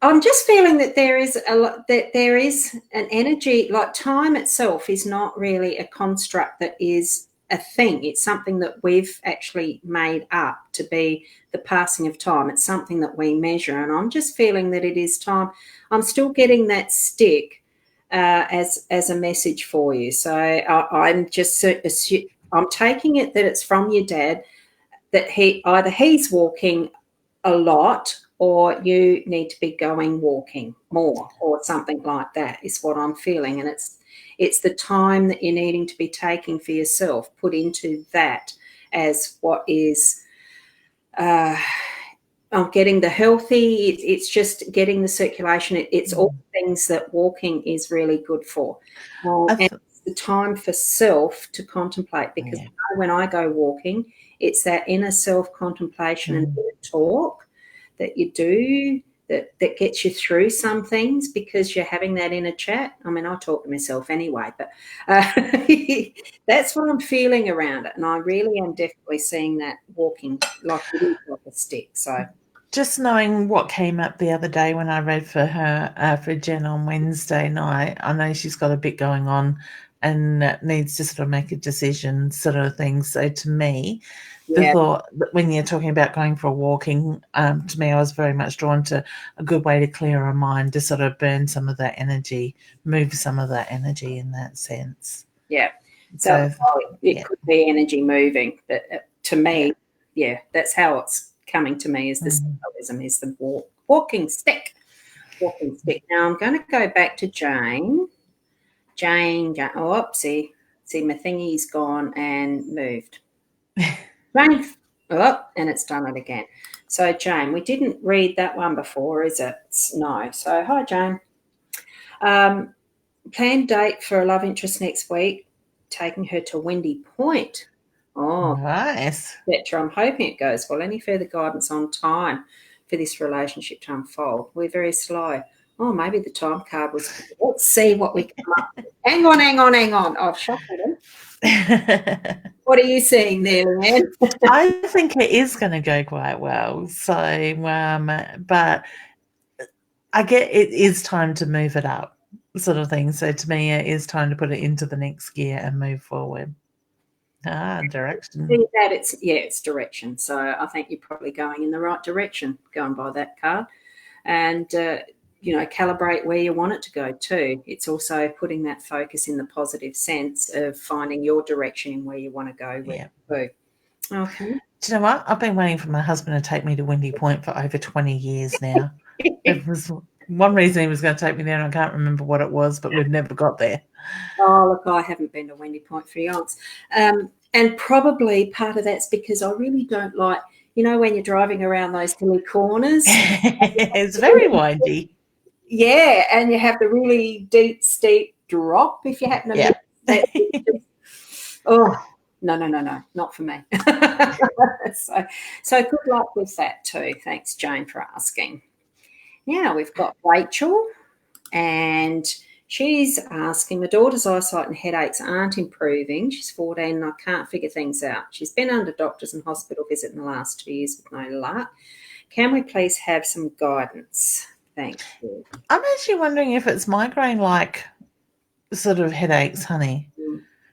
Speaker 2: I'm just feeling that there is an energy, like time itself is not really a construct that is a thing. It's something that we've actually made up to be the passing of time. It's something that we measure, and I'm just feeling that it is time. I'm still getting that stick as a message for you. So I'm taking it that it's from your dad, that he's walking a lot, or you need to be going walking more, or something like that is what I'm feeling. And it's the time that you're needing to be taking for yourself, put into that as what is getting the healthy, it's just getting the circulation. It's all things that walking is really good for. And it's the time for self to contemplate, because when I go walking, it's that inner self-contemplation and talk that you do that gets you through some things, because you're having that inner chat. I mean, I talk to myself anyway, but that's what I'm feeling around it. And I really am definitely seeing that walking like it is like a stick. So
Speaker 1: just knowing what came up the other day when I read for her, for Jen on Wednesday night, I know she's got a bit going on and needs to sort of make a decision, sort of thing. So to me, the thought that when you're talking about going for a walking, to me, I was very much drawn to a good way to clear our mind, to sort of burn some of that energy, move some of that energy in that sense.
Speaker 2: Yeah. So it could be energy moving, but to me, that's how it's coming to me, is the symbolism, is the walking stick. Walking stick. Now I'm going to go back to Jane. Oh, see my thingy's gone and moved. Jane, and it's done it again. So Jane, we didn't read that one before, is it? No. So hi Jane. Planned date for a love interest next week, taking her to Windy Point. Oh,
Speaker 1: nice.
Speaker 2: Petra, I'm hoping it goes well. Any further guidance on time for this relationship to unfold? We're very slow. Oh, maybe the time card was. Let's see what we come up with. Hang on. I've shuffled it. What are you seeing there, Leanne?
Speaker 1: I think it is going to go quite well. So, but I get it is time to move it up, sort of thing. So to me, it is time to put it into the next gear and move forward. Direction.
Speaker 2: That it's direction. So I think you're probably going in the right direction, going by that card, and calibrate where you want it to go too. It's also putting that focus in the positive sense of finding your direction in where you want to go with too. Okay.
Speaker 1: Do you know what? I've been waiting for my husband to take me to Windy Point for over 20 years now. It was one reason he was going to take me there, and I can't remember what it was, but we've never got there.
Speaker 2: Oh, look, I haven't been to Windy Point for yonks. And probably part of that's because I really don't like, when you're driving around those hilly corners.
Speaker 1: It's very windy.
Speaker 2: Yeah, and you have the really deep, steep drop if you happen to miss that. Oh, no, not for me. So good luck with that too. Thanks, Jane, for asking. Now we've got Rachel, and she's asking, my daughter's eyesight and headaches aren't improving. She's 14 and I can't figure things out. She's been under doctors and hospital visit in the last 2 years with no luck. Can we please have some guidance? Thank you.
Speaker 1: I'm actually wondering if it's migraine-like sort of headaches, honey,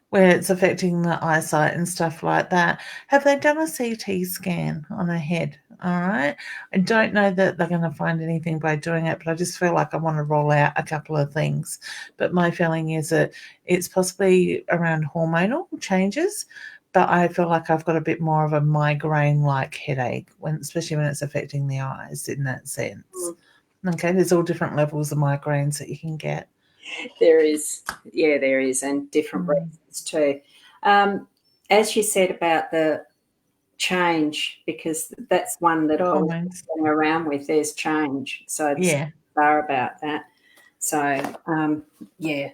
Speaker 1: where it's affecting the eyesight and stuff like that. Have they done a CT scan on her head? All right. I don't know that they're going to find anything by doing it, but I just feel like I want to roll out a couple of things. But my feeling is that it's possibly around hormonal changes, but I feel like I've got a bit more of a migraine-like headache, especially when it's affecting the eyes in that sense. Okay, there's all different levels of migraines that you can get.
Speaker 2: There is, and different reasons too. As you said about the change, because that's one that I was going around with. There's change, so
Speaker 1: yeah,
Speaker 2: are about that. So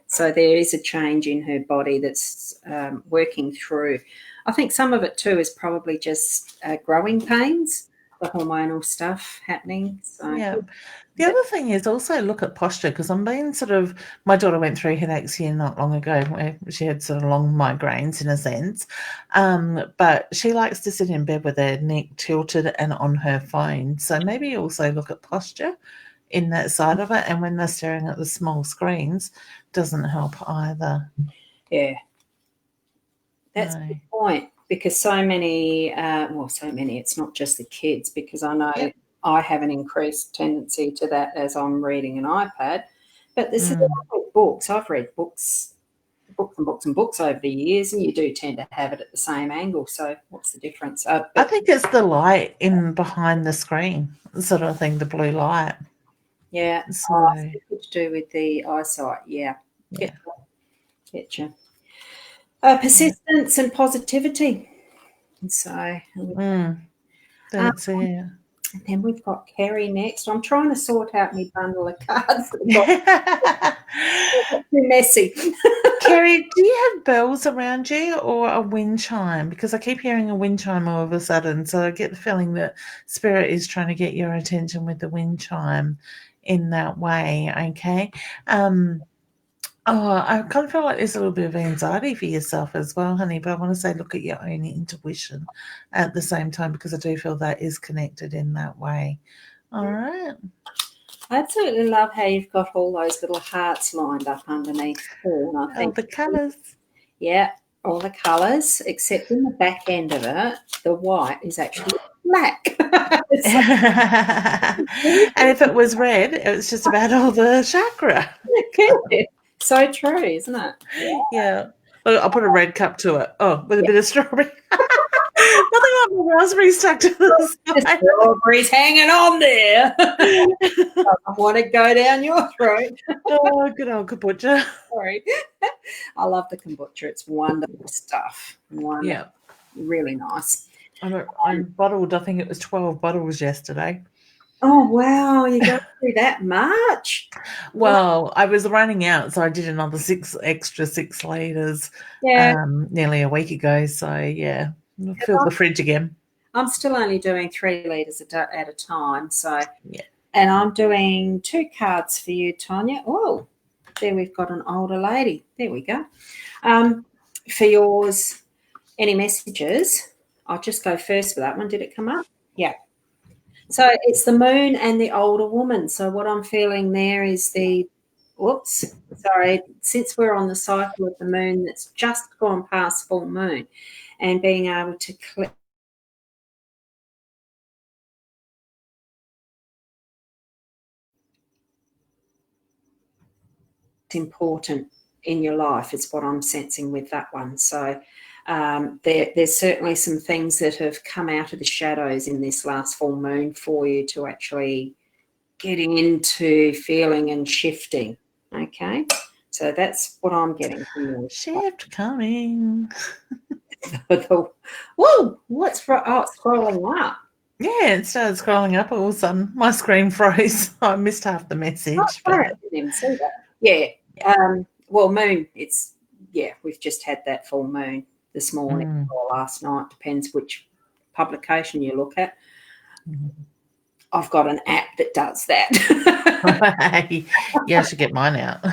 Speaker 2: so there is a change in her body that's working through. I think some of it too is probably just growing pains, the hormonal stuff happening. So
Speaker 1: yeah. The other thing is also look at posture, because I'm being my daughter went through headaches here not long ago where she had sort of long migraines in a sense, but she likes to sit in bed with her neck tilted and on her phone. So maybe also look at posture in that side of it, and when they're staring at the small screens, doesn't help either.
Speaker 2: Yeah. That's a good point, because so many, it's not just the kids, because I know I have an increased tendency to that as I'm reading an iPad. But this is like books. I've read books and books and books over the years, and you do tend to have it at the same angle. So what's the difference?
Speaker 1: I think it's the light in behind the screen sort of thing, the blue light.
Speaker 2: Yeah.
Speaker 1: So
Speaker 2: it's to do with the eyesight. Yeah. Getcha. Persistence and positivity. And so
Speaker 1: that's it.
Speaker 2: And then we've got Kerry next. I'm trying to sort out my bundle of cards. Too messy.
Speaker 1: Kerry, do you have bells around you or a wind chime? Because I keep hearing a wind chime all of a sudden, so I get the feeling that Spirit is trying to get your attention with the wind chime in that way, okay? I kind of feel like there's a little bit of anxiety for yourself as well, honey, but I want to say look at your own intuition at the same time, because I do feel that is connected in that way. All right.
Speaker 2: I absolutely love how you've got all those little hearts lined up underneath too. And I think
Speaker 1: the colours.
Speaker 2: Yeah, all the colours, except in the back end of it, the white is actually black.
Speaker 1: And if it was red, it was just about all the chakra.
Speaker 2: So true, isn't it?
Speaker 1: Yeah. I'll put a red cup to it. Oh, with a bit of strawberry. Nothing like the raspberries stuck to the side.
Speaker 2: The strawberries hanging on there. I want to go down your throat.
Speaker 1: Oh, good old kombucha.
Speaker 2: Sorry. I love the kombucha. It's wonderful stuff. Wonderful.
Speaker 1: Yeah.
Speaker 2: Really nice.
Speaker 1: I bottled, I think it was 12 bottles yesterday.
Speaker 2: Oh, wow. You go through that much?
Speaker 1: Well, I was running out, so I did another 6 litres nearly a week ago. So, yeah, filled the fridge again.
Speaker 2: I'm still only doing 3 litres at a time. So, and I'm doing 2 cards for you, Tanya. Oh, there we've got an older lady. There we go. For yours, any messages? I'll just go first for that one. Did it come up? Yeah. So it's the moon and the older woman. So what I'm feeling there is since we're on the cycle of the moon that's just gone past full moon, and being able to click. Important in your life is what I'm sensing with that one. So there's certainly some things that have come out of the shadows in this last full moon for you to actually get into feeling and shifting. Okay, so that's what I'm getting from you.
Speaker 1: Shift coming.
Speaker 2: Whoa, what's scrolling up?
Speaker 1: Yeah, it started scrolling up all of a sudden. My screen froze. I missed half the message.
Speaker 2: I didn't even see that. Yeah. Well, moon, we've just had that full moon this morning or last night, depends which publication you look at. I've got an app that does that.
Speaker 1: Yeah, I should get mine out.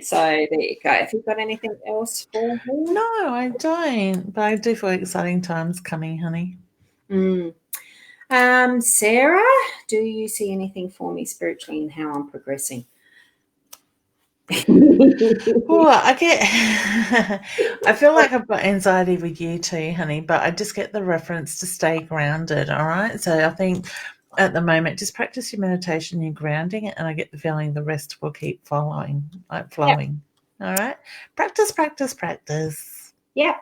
Speaker 2: So there you go. Have you got anything else for me?
Speaker 1: No, I don't, but I do feel exciting times coming, honey.
Speaker 2: Mm. Sarah, do you see anything for me spiritually in how I'm progressing?
Speaker 1: Well, I get, I feel like I've got anxiety with you too, honey, but I just get the reference to stay grounded. All right. So I think at the moment, just practice your meditation, your grounding, and I get the feeling the rest will keep following, like
Speaker 2: Yep,
Speaker 1: flowing. All right. Practice, practice, practice.
Speaker 2: yep.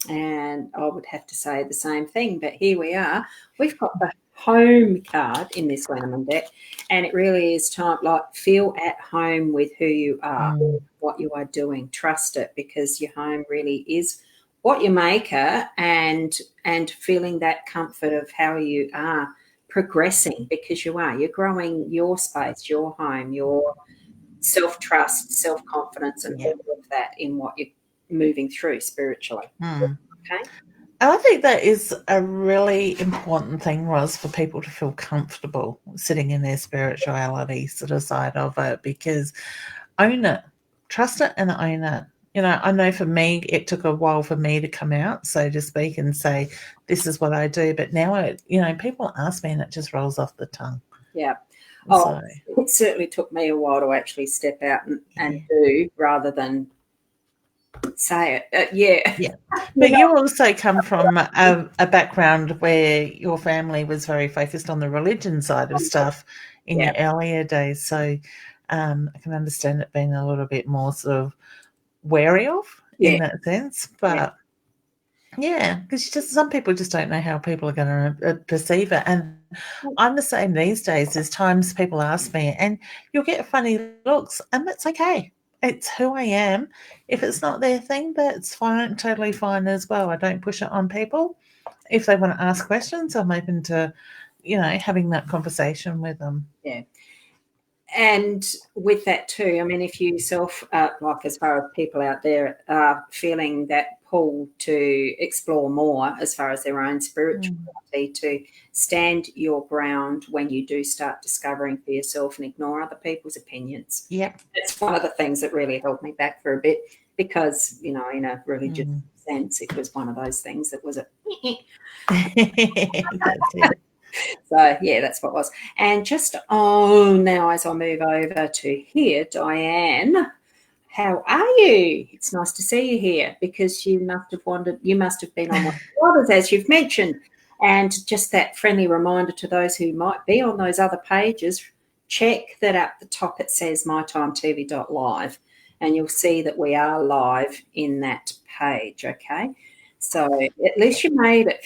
Speaker 2: And I would have to say the same thing, but here we are. We've got the home card in this Lenormand deck, and it really is time, like, feel at home with who you are,
Speaker 1: Mm,
Speaker 2: what you are doing. Trust it, because your home really is what you make her, and feeling that comfort of how you are progressing, because you are. You're growing your space, your home, your self-trust, self-confidence, and
Speaker 1: yeah.
Speaker 2: all of that in what you're moving through spiritually.
Speaker 1: Mm.
Speaker 2: Okay?
Speaker 1: And I think that is a really important thing, Roz, for people to feel comfortable sitting in their spirituality sort of side of it, because own it, trust it, and own it. You know, I know for me, it took a while for me to come out, so to speak, and say, this is what I do. But now, people ask me and it just rolls off the tongue.
Speaker 2: Yeah.
Speaker 1: So,
Speaker 2: Oh, it certainly took me a while to actually step out and
Speaker 1: yeah.
Speaker 2: do, rather than say it. Yeah.
Speaker 1: Yeah.
Speaker 2: You
Speaker 1: But
Speaker 2: know,
Speaker 1: you also come from a background where your family was very focused on the religion side of stuff in
Speaker 2: yeah.
Speaker 1: your earlier days. So I can understand it being a little bit more sort of wary of
Speaker 2: Yeah.
Speaker 1: in that sense.
Speaker 2: Yeah.
Speaker 1: But yeah, because just some people just don't know how people are going to perceive it. And I'm the same these days. There's times people ask me, and you'll get funny looks, and that's okay. It's who I am. If it's not their thing, that's fine, totally fine as well. I don't push it on people. If they want to ask questions, I'm open to, having that conversation with them.
Speaker 2: Yeah. And with that too, I mean, if you self, like, as far as people out there are feeling that pull to explore more as far as their own
Speaker 1: Mm.
Speaker 2: spirituality, to stand your ground when you do start discovering for yourself and ignore other people's opinions.
Speaker 1: Yep.
Speaker 2: That's one of the things that really held me back for a bit, because, in a religious
Speaker 1: Mm.
Speaker 2: sense, it was one of those things that was a
Speaker 1: That's it.
Speaker 2: so yeah, that's what it was. And just now, as I move over to here, Diane, how are you? It's nice to see you here, because you must have wanted, you must have been on one of the others, as you've mentioned. And just that friendly reminder to those who might be on those other pages, check that at the top it says mytimetv.live, and you'll see that we are live in that page. Okay, so at least you made it.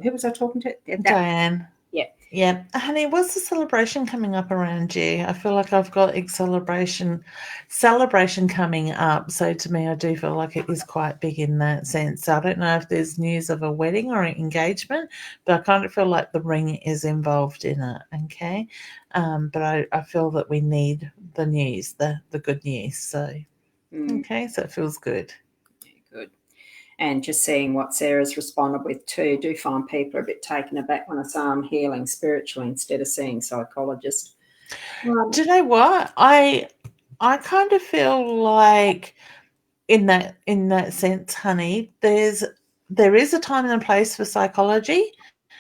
Speaker 2: Who was I talking to? That,
Speaker 1: Diane.
Speaker 2: yeah.
Speaker 1: Yeah, honey, what's the celebration coming up around you? I feel like I've got a celebration coming up. So to me, I do feel like it is quite big in that sense. So I don't know if there's news of a wedding or an engagement, but I kind of feel like the ring is involved in it. Okay, but I feel that we need the news, the good news. So
Speaker 2: Mm,
Speaker 1: okay, so it feels good.
Speaker 2: good. And just seeing what Sarah's responded with too. Do find people are a bit taken aback when I say I'm healing spiritually instead of seeing psychologist.
Speaker 1: Do you know what I kind of feel like in that sense, honey, there is a time and a place for psychology,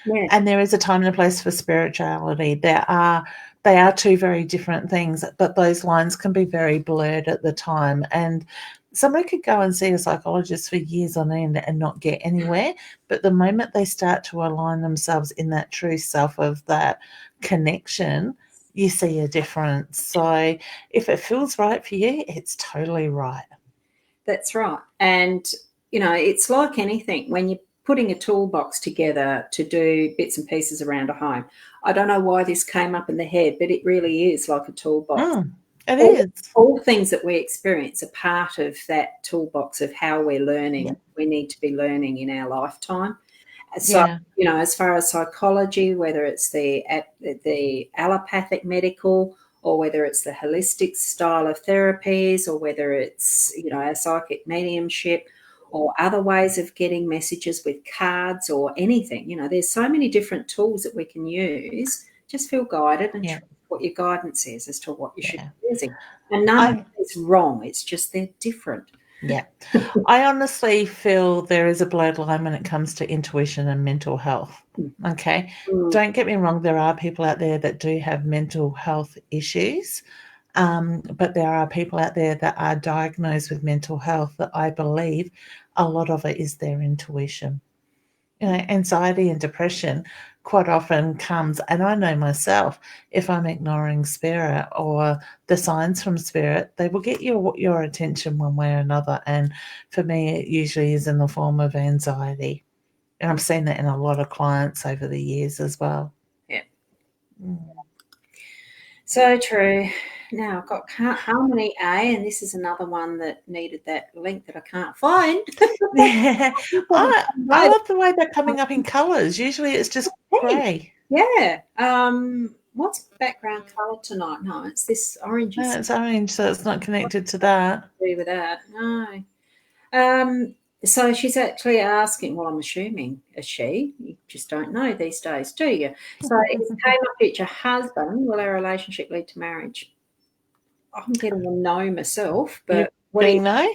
Speaker 2: Yeah.
Speaker 1: and there is a time and a place for spirituality. They are two very different things, but those lines can be very blurred at the time. And somebody could go and see a psychologist for years on end and not get anywhere. But the moment they start to align themselves in that true self of that connection, you see a difference. So if it feels right for you, it's totally right.
Speaker 2: That's right. And, it's like anything when you're putting a toolbox together to do bits and pieces around a home. I don't know why this came up in the head, but it really is like a toolbox.
Speaker 1: It
Speaker 2: All,
Speaker 1: is.
Speaker 2: all things that we experience are part of that toolbox of how we're
Speaker 1: Yeah.
Speaker 2: learning. We need to be learning in our lifetime. So,
Speaker 1: Yeah.
Speaker 2: as far as psychology, whether it's the allopathic medical, or whether it's the holistic style of therapies, or whether it's, a psychic mediumship, or other ways of getting messages with cards or anything. There's so many different tools that we can use. Just feel guided and trust what your guidance says as to what you should be using. And none of it is wrong. It's just they're different.
Speaker 1: Yeah. I honestly feel there is a blurred line when it comes to intuition and mental health. Okay. Don't get me wrong, there are people out there that do have mental health issues. But there are people out there that are diagnosed with mental health that I believe a lot of it is their intuition. Anxiety and depression quite often comes, and I know myself, if I'm ignoring spirit or the signs from spirit, they will get your attention one way or another. And for me, it usually is in the form of anxiety. And I've seen that in a lot of clients over the years as well.
Speaker 2: Yeah. So true. Now I've got Harmony A, and this is another one that needed that link that I can't find.
Speaker 1: Yeah. I love the way they're coming up in colours. Usually it's just grey.
Speaker 2: Yeah. What's background colour tonight? No, it's this orange.
Speaker 1: No, it's orange, so it's not connected to that.
Speaker 2: Agree with that. No. So she's actually asking, well, I'm assuming a she. You just don't know these days, do you? So it came up future husband. Will our relationship lead to marriage? I'm getting a no myself, but
Speaker 1: what do you know?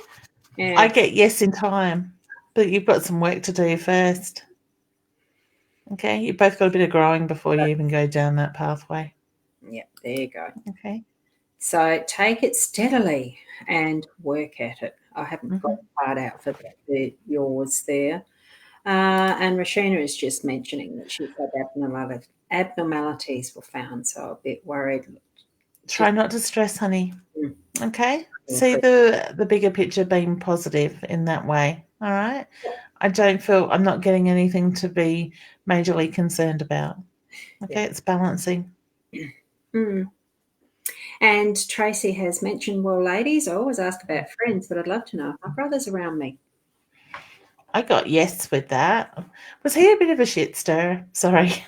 Speaker 2: Yeah.
Speaker 1: I get yes in time, but you've got some work to do first. Okay, you've both got a bit of growing before you even go down that pathway.
Speaker 2: Yep, there you go.
Speaker 1: Okay.
Speaker 2: So take it steadily and work at it. I haven't got the part out for yours there. And Rashina is just mentioning that she's had abnormalities were found, so a bit worried.
Speaker 1: Try not to stress, honey. Okay? See the bigger picture being positive in that way. All right? I'm not getting anything to be majorly concerned about. Okay, it's balancing.
Speaker 2: And Tracy has mentioned, well, ladies, I always ask about friends, but I'd love to know if my brother's around me.
Speaker 1: I got yes with that. Was he a bit of a shit stir? Sorry.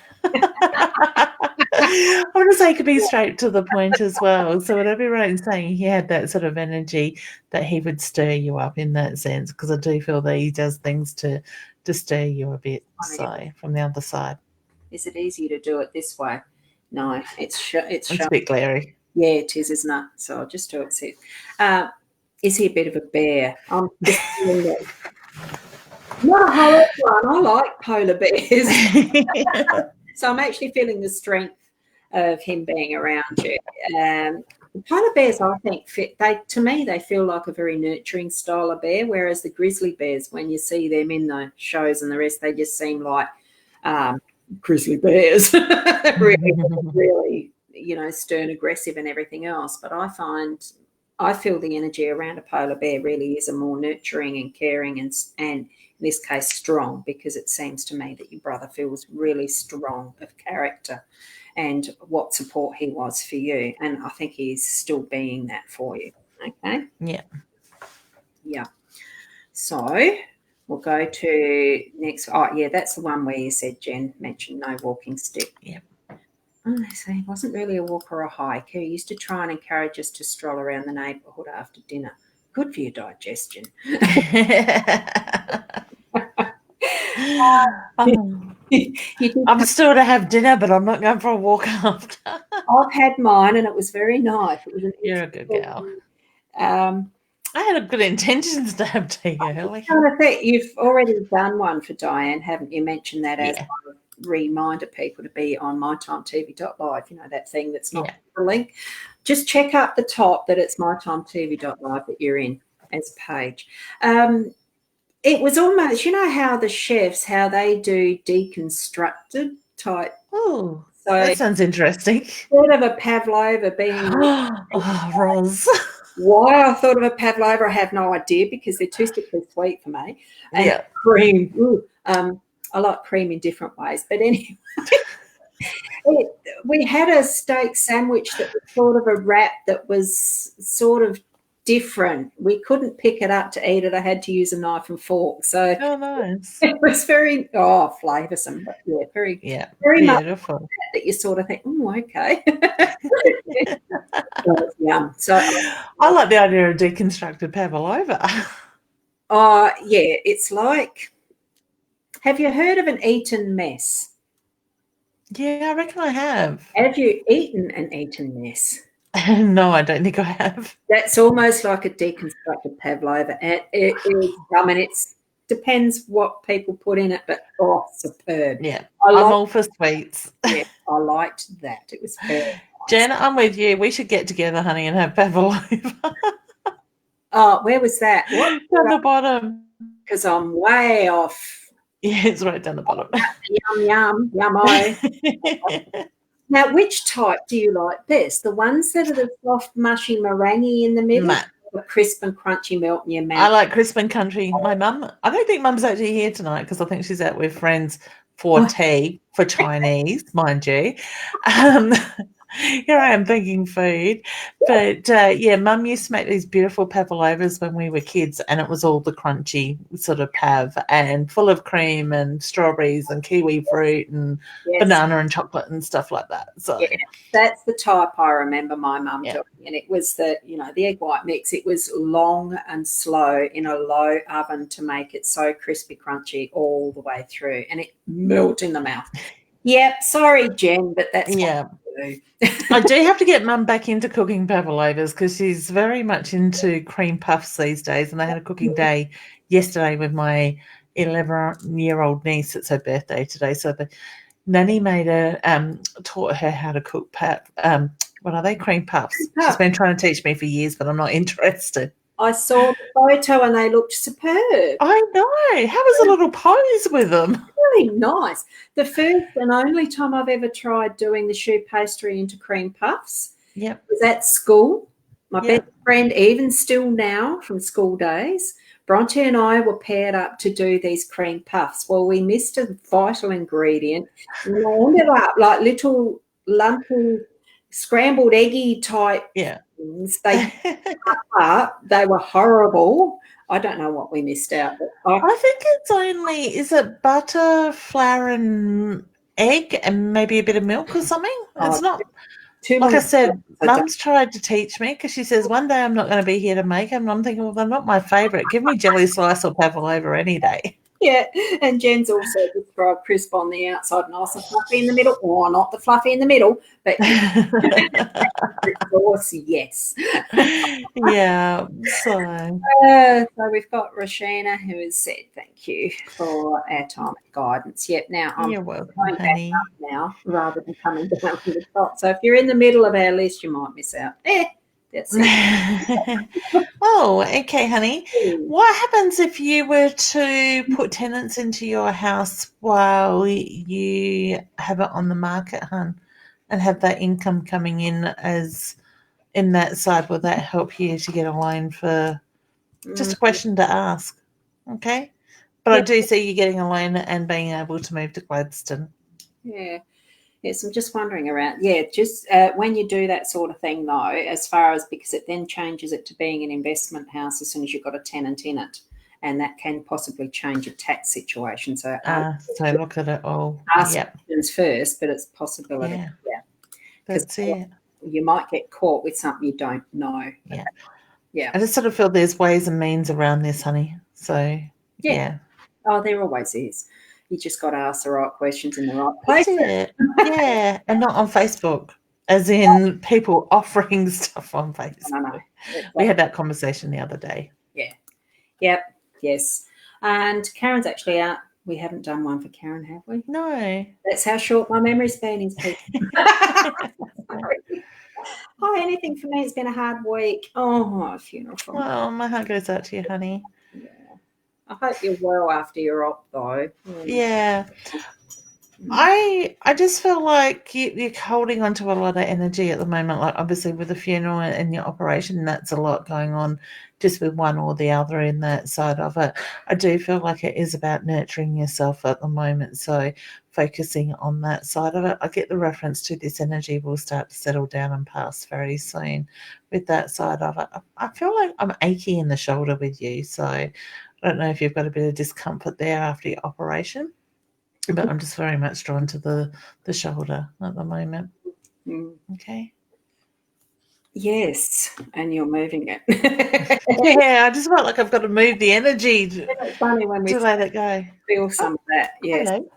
Speaker 1: I want to say he could be straight to the point as well. So whatever everyone's saying, he had that sort of energy that he would stir you up in that sense, because I do feel that he does things to stir you a bit. So from the other side.
Speaker 2: Is it easier to do it this way? No, it's
Speaker 1: a bit glary.
Speaker 2: Yeah, it is, isn't it? So I'll just do it. See. Is he a bit of a bear? I'm just not a horror one. I like polar bears. So I'm actually feeling the strength of him being around you. Polar bears, I think, to me, they feel like a very nurturing style of bear, whereas the grizzly bears, when you see them in the shows and the rest, they just seem like grizzly bears. really, stern, aggressive and everything else. But I feel the energy around a polar bear really is a more nurturing and caring and in this case strong, because it seems to me that your brother feels really strong of character and what support he was for you. And I think he's still being that for you. Okay?
Speaker 1: Yeah.
Speaker 2: Yeah. So we'll go to next. Oh, yeah, that's the one where you said Jen mentioned no walking stick.
Speaker 1: Yeah.
Speaker 2: Oh, so he wasn't really a walk or a hike. He used to try and encourage us to stroll around the neighbourhood after dinner. Good for your digestion.
Speaker 1: I'm still to have dinner, but I'm not going for a walk after.
Speaker 2: I've had mine, and it was very nice. It was
Speaker 1: You're a good girl. I had a good intentions to have tea early.
Speaker 2: I think you've already done one for Diane, haven't you? Mentioned that as a reminder people to be on mytimetv.live. That thing that's not the link. Just check up the top that it's mytimetv.live that you're in as a page. It was almost, how the chefs, how they do deconstructed type.
Speaker 1: Oh, so that sounds interesting.
Speaker 2: Instead of a pavlova being
Speaker 1: Roz.
Speaker 2: Why I thought of a pavlova, I have no idea, because they're too sickly sweet for me. And cream. Ooh, I like cream in different ways. But anyway, we had a steak sandwich that was sort of a wrap that was sort of different. We couldn't pick it up to eat it. I had to use a knife and fork. So
Speaker 1: nice.
Speaker 2: It was very flavoursome, but very
Speaker 1: beautiful.
Speaker 2: Much that you sort of think, oh, okay. Yum. So
Speaker 1: I like the idea of deconstructed pavlova.
Speaker 2: Yeah, it's like, have you heard of an eaten mess?
Speaker 1: Yeah, I reckon I have.
Speaker 2: Have you eaten an eaten mess?
Speaker 1: No, I don't think I have.
Speaker 2: That's almost like a deconstructed pavlova. And it is, I mean, it's depends what people put in it, but superb.
Speaker 1: Yeah,
Speaker 2: I
Speaker 1: I'm
Speaker 2: like,
Speaker 1: all for sweets.
Speaker 2: yeah, I liked that. It was very nice.
Speaker 1: Jen, I'm with you. We should get together, honey, and have pavlova.
Speaker 2: Oh, where was that? What?
Speaker 1: Down the bottom.
Speaker 2: Because I'm way off.
Speaker 1: Yeah, it's right down the bottom.
Speaker 2: Yum, yummo. Now, which type do you like best? The ones that are the soft, mushy meringue in the middle,
Speaker 1: Matt,
Speaker 2: or the crisp and crunchy melt in your
Speaker 1: I
Speaker 2: mouth?
Speaker 1: like crisp and country. My mum, I don't think mum's actually here tonight because I think she's out with friends for tea, for Chinese, mind you. Um, here I am thinking food. But yeah, mum used to make these beautiful pavlovas when we were kids, and it was all the crunchy sort of pav and full of cream and strawberries and kiwi fruit and
Speaker 2: Yes,
Speaker 1: banana and chocolate and stuff like that. So,
Speaker 2: yeah, that's the type I remember my mum
Speaker 1: yeah.
Speaker 2: doing. And it was the egg white mix. It was long and slow in a low oven to make it so crispy, crunchy all the way through. And it melted in the mouth. Yep, sorry, Jen, but that's what
Speaker 1: Yeah.
Speaker 2: I do.
Speaker 1: I do have to get mum back into cooking pavlovas because she's very much into cream puffs these days. And they had a cooking day yesterday with my 11-year-old niece. It's her birthday today. So the nanny taught her how to cook what are they? Cream puffs. She's been trying to teach me for years, but I'm not interested.
Speaker 2: I saw the photo and they looked superb.
Speaker 1: I know. How was a little pose with them?
Speaker 2: Really nice. The first and only time I've ever tried doing the choux pastry into cream puffs
Speaker 1: Yep.
Speaker 2: was at school. My
Speaker 1: Yep.
Speaker 2: best friend, even still now from school days, Bronte and I were paired up to do these cream puffs. Well, we missed a vital ingredient and they ended up like little lumpy, scrambled eggy type
Speaker 1: Yeah.
Speaker 2: things. They were horrible. I don't know what we missed out, but
Speaker 1: I think it's only, is it butter, flour, and egg, and maybe a bit of milk or something? It's not,
Speaker 2: too
Speaker 1: like
Speaker 2: long.
Speaker 1: I said, mum's tried to teach me because she says one day I'm not going to be here to make them. And I'm thinking, well, they're not my favourite. Give me jelly slice or pavlova any day.
Speaker 2: Yeah, and Jen's also described crisp on the outside, nice and fluffy in the middle, or not the fluffy in the middle, but sauce, yes.
Speaker 1: Yeah, so
Speaker 2: So we've got Rashina who has said thank you for our time and guidance. Yep, now I'm
Speaker 1: you're welcome,
Speaker 2: going back
Speaker 1: honey.
Speaker 2: up now rather than coming down from the top. So if you're in the middle of our list, you might miss out. That's it.
Speaker 1: Oh, okay, honey. What happens if you were to put tenants into your house while you have it on the market, hun, and have that income coming in as in that side? Will that help you to get a loan for just a question to ask? Okay. But I
Speaker 2: Yeah,
Speaker 1: do see you getting a loan and being able to move to Gladstone.
Speaker 2: yeah. Yes, I'm just wondering around. Yeah, just when you do that sort of thing, though, as far as because it then changes it to being an investment house as soon as you've got a tenant in it, and that can possibly change your tax situation. So
Speaker 1: So look at it all.
Speaker 2: ask
Speaker 1: Yep.
Speaker 2: questions first, but it's a possibility.
Speaker 1: Yeah.
Speaker 2: Yeah, because
Speaker 1: That's it.
Speaker 2: you might get caught with something you don't know.
Speaker 1: Yeah.
Speaker 2: Yeah.
Speaker 1: I just sort of feel there's ways and means around this, honey. So, yeah.
Speaker 2: Oh, there always is. You just got to ask the right questions in the right place.
Speaker 1: That's it. Yeah. And not on Facebook, as in people offering stuff on Facebook.
Speaker 2: No.
Speaker 1: We had that conversation the other day.
Speaker 2: Yeah. Yep. Yes. And Karen's actually out. We haven't done one for Karen, have we?
Speaker 1: No.
Speaker 2: That's how short my memory span is, people. Oh, anything for me. It's been a hard week. Oh, a funeral for me.
Speaker 1: Well, my heart goes out to you, honey.
Speaker 2: Yeah. I hope you're well after your op, though.
Speaker 1: Yeah. I just feel like you're holding on to a lot of energy at the moment. Like obviously with the funeral and your operation, that's a lot going on just with one or the other in that side of it. I do feel like it is about nurturing yourself at the moment. So focusing on that side of it. I get the reference to this energy will start to settle down and pass very soon with that side of it. I feel like I'm achy in the shoulder with you. So I don't know if you've got a bit of discomfort there after your operation. But I'm just very much drawn to the shoulder at the moment.
Speaker 2: Mm.
Speaker 1: Okay.
Speaker 2: Yes, and you're moving it.
Speaker 1: Yeah, I just felt like I've got to move the energy
Speaker 2: It's funny when we
Speaker 1: to let it go.
Speaker 2: feel
Speaker 1: Oh,
Speaker 2: some of that. Yes.
Speaker 1: hello.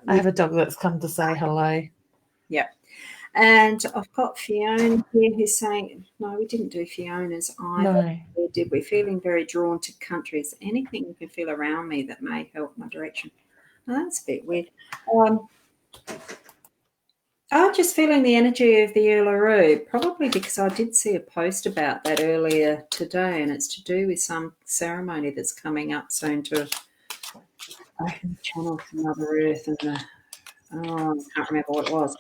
Speaker 1: I have a dog that's come to say hello.
Speaker 2: Yep. And I've got Fiona here who's saying, no, we didn't do Fiona's either.
Speaker 1: No.
Speaker 2: Or did we? Feeling very drawn to countries. Anything you can feel around me that may help my direction. Oh, that's a bit weird. Um, I'm just feeling the energy of the Uluru, probably because I did see a post about that earlier today, and it's to do with some ceremony that's coming up soon to open the channel to Mother Earth and the, oh, I can't remember what it was.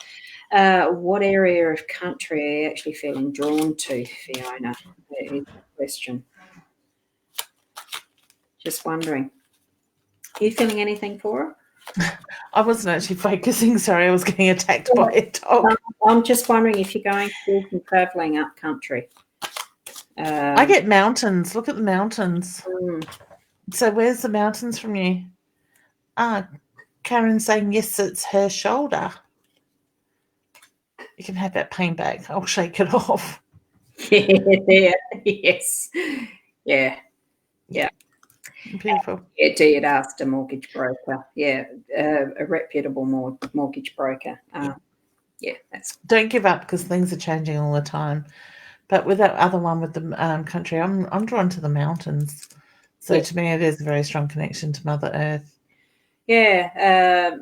Speaker 2: What area of country are you actually feeling drawn to, Fiona? That is the question. Just wondering. Are you feeling anything for
Speaker 1: I wasn't actually focusing. Sorry, I was getting attacked by
Speaker 2: it?
Speaker 1: a dog.
Speaker 2: I'm just wondering if you're going to do some travelling up country.
Speaker 1: I get mountains. Look at the mountains.
Speaker 2: Mm,
Speaker 1: So where's the mountains from you? Ah, Karen's saying yes, it's her shoulder. You can have that pain back. I'll shake it off.
Speaker 2: yeah, yes. Yeah, yeah.
Speaker 1: Beautiful.
Speaker 2: Yeah, you'd asked a mortgage broker. Yeah, a reputable mortgage broker. Yeah, that's
Speaker 1: Don't give up because things are changing all the time. But with that other one with the country, I'm drawn to the mountains. So
Speaker 2: yeah,
Speaker 1: to me, it is a very strong connection to Mother Earth.
Speaker 2: yeah,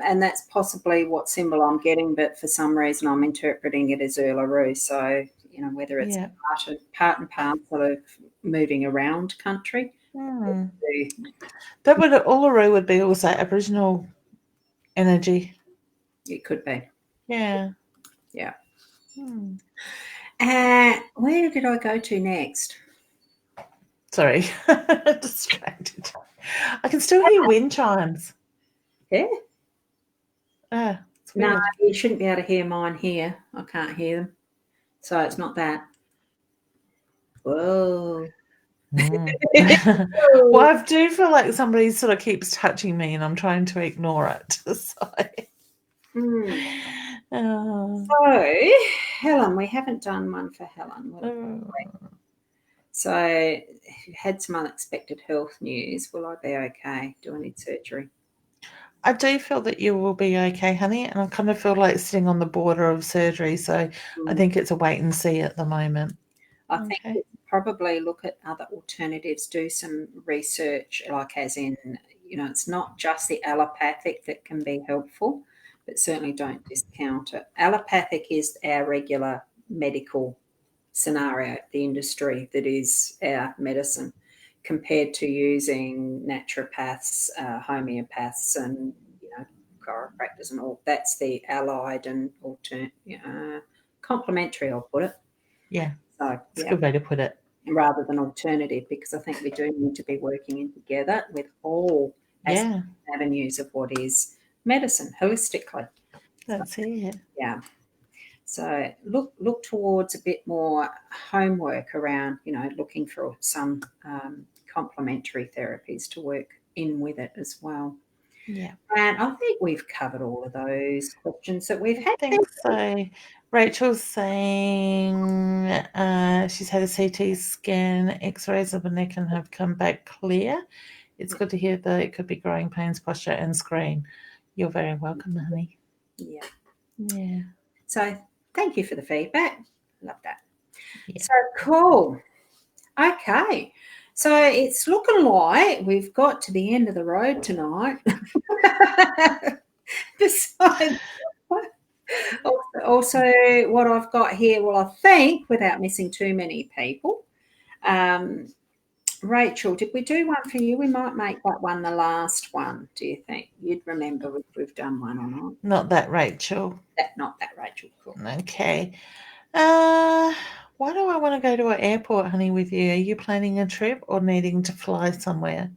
Speaker 2: and that's possibly what symbol I'm getting. But for some reason, I'm interpreting it as Uluru. So whether it's
Speaker 1: Yeah.
Speaker 2: part and parcel of moving around country.
Speaker 1: Hmm. That would Uluru would be also Aboriginal energy.
Speaker 2: It could be.
Speaker 1: Yeah.
Speaker 2: Yeah.
Speaker 1: Hmm.
Speaker 2: Where did I go to next?
Speaker 1: Sorry, distracted. I can still hear wind chimes.
Speaker 2: Yeah.
Speaker 1: Ah, it's
Speaker 2: No,
Speaker 1: weird.
Speaker 2: you shouldn't be able to hear mine here. I can't hear them. So it's not that. Whoa.
Speaker 1: Mm. Well, I do feel like somebody sort of keeps touching me, and I'm trying to ignore it. So,
Speaker 2: Mm.
Speaker 1: uh,
Speaker 2: So, Helen, we haven't done one for Helen. So, you had some unexpected health news. Will I be okay? Do I need surgery?
Speaker 1: I do feel that you will be okay, honey, and I kind of feel like sitting on the border of surgery. So, I
Speaker 2: Mm.
Speaker 1: think it's a wait and see at the moment.
Speaker 2: I think
Speaker 1: Okay.
Speaker 2: it's probably look at other alternatives, do some research, like as in, it's not just the allopathic that can be helpful, but certainly don't discount it. Allopathic is our regular medical scenario, the industry that is our medicine, compared to using naturopaths, homeopaths, and chiropractors and all. That's the allied and complementary. I'll put it.
Speaker 1: Yeah,
Speaker 2: So
Speaker 1: it's a
Speaker 2: yeah,
Speaker 1: good way to put it.
Speaker 2: rather than alternative, because I think we do need to be working in together with all
Speaker 1: Yeah,
Speaker 2: avenues of what is medicine holistically. So
Speaker 1: that's it.
Speaker 2: yeah. So look towards a bit more homework around, looking for some complementary therapies to work in with it as well.
Speaker 1: Yeah.
Speaker 2: And I think we've covered all of those questions that we've
Speaker 1: I
Speaker 2: had.
Speaker 1: think so. Rachel's saying she's had a CT scan, X-rays of the neck, and have come back clear. It's good to hear that it could be growing pains, posture, and screen. You're very welcome, honey.
Speaker 2: Yeah.
Speaker 1: Yeah,
Speaker 2: So thank you for the feedback. Love that.
Speaker 1: yeah.
Speaker 2: So cool. Okay. So it's looking like we've got to the end of the road tonight. Besides, also what I've got here, well, I think without missing too many people, Rachel, did we do one for you? We might make that one the last one. Do you think you'd remember if we've done one or not?
Speaker 1: Not that, Rachel.
Speaker 2: Not that, Rachel. Cool.
Speaker 1: Okay. Why do I want to go to an airport, honey, with you? Are you planning a trip or needing to fly somewhere?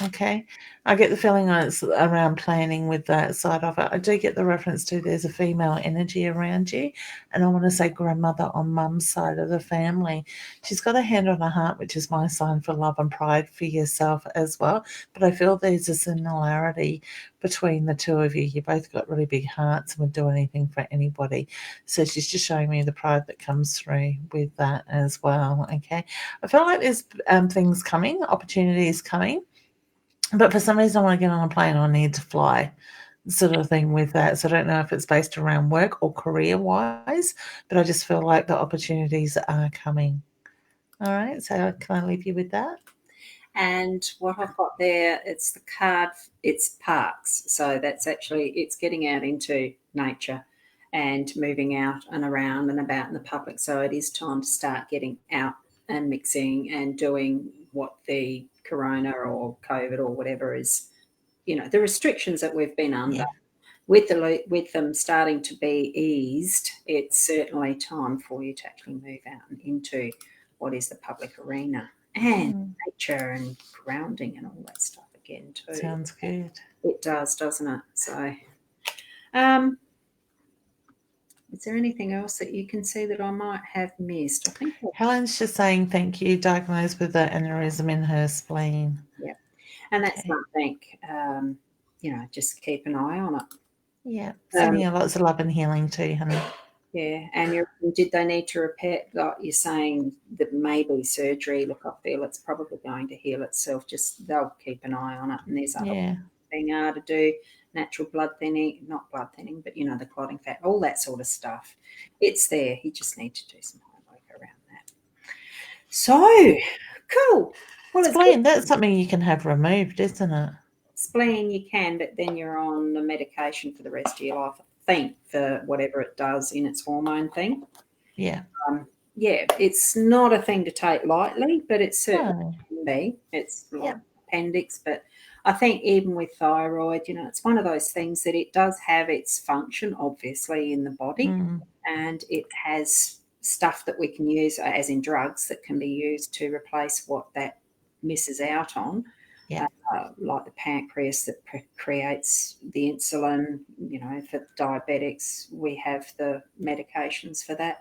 Speaker 1: Okay. I get the feeling it's around planning with that side of it. I do get the reference to there's a female energy around you, and I want to say grandmother on mum's side of the family. She's got a hand on her heart, which is my sign for love and pride for yourself as well. But I feel there's a similarity between the two of you. You both got really big hearts and would do anything for anybody. So she's just showing me the pride that comes through with that as well. Okay. I feel like there's things coming, opportunities coming, but for some reason, I want to get on a plane, I need to fly, sort of thing with that. So I don't know if it's based around work or career wise, but I just feel like the opportunities are coming. All right. So can I leave you with that?
Speaker 2: And what I've got there, it's the card, it's parks. So that's actually, it's getting out into nature and moving out and around and about in the public. So it is time to start getting out and mixing and doing what the corona or COVID or whatever is, the restrictions that we've been under.
Speaker 1: Yeah.
Speaker 2: With them starting to be eased, it's certainly time for you to actually move out and into what is the public arena and nature and grounding and all that stuff again too.
Speaker 1: Sounds good.
Speaker 2: It does, doesn't it? So, um, is there anything else that you can see that I might have missed? I think
Speaker 1: Helen's just saying thank you, diagnosed with an aneurysm in her spleen.
Speaker 2: yeah, and that's
Speaker 1: Okay.
Speaker 2: something. Just keep an eye on it.
Speaker 1: Yeah. Sending you lots of love and healing too, honey.
Speaker 2: Yeah, and did they need to repair? Like you're saying that maybe surgery. Look, I feel it's probably going to heal itself. Just they'll keep an eye on it, and there's other
Speaker 1: Yeah.
Speaker 2: being able to do natural blood thinning, not blood thinning, but the clotting fat, all that sort of stuff. It's there. You just need to do some homework around that. So cool. Well,
Speaker 1: Spleen, that's something you can have removed, isn't it?
Speaker 2: spleen you can, but then you're on the medication for the rest of your life. I think for whatever it does in its hormone thing.
Speaker 1: Yeah.
Speaker 2: It's not a thing to take lightly, but it certainly
Speaker 1: No.
Speaker 2: can be. It's like appendix, but I think even with thyroid, it's one of those things that it does have its function, obviously, in the body, and it has stuff that we can use, as in drugs, that can be used to replace what that misses out on.
Speaker 1: Yeah.
Speaker 2: Like the pancreas that creates the insulin, for diabetics, we have the medications for that.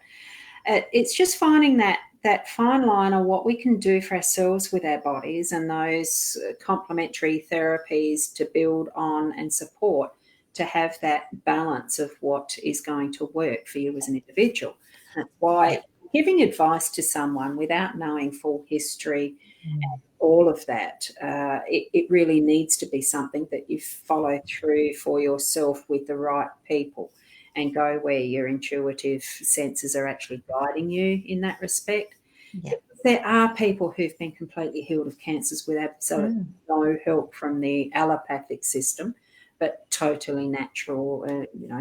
Speaker 2: It's just finding that fine line of what we can do for ourselves with our bodies and those complementary therapies to build on and support to have that balance of what is going to work for you as an individual. That's why giving advice to someone without knowing full history, all of that, it really needs to be something that you follow through for yourself with the right people and go where your intuitive senses are actually guiding you in that respect.
Speaker 1: Yeah.
Speaker 2: There are people who've been completely healed of cancers with absolutely no help from the allopathic system, but totally natural,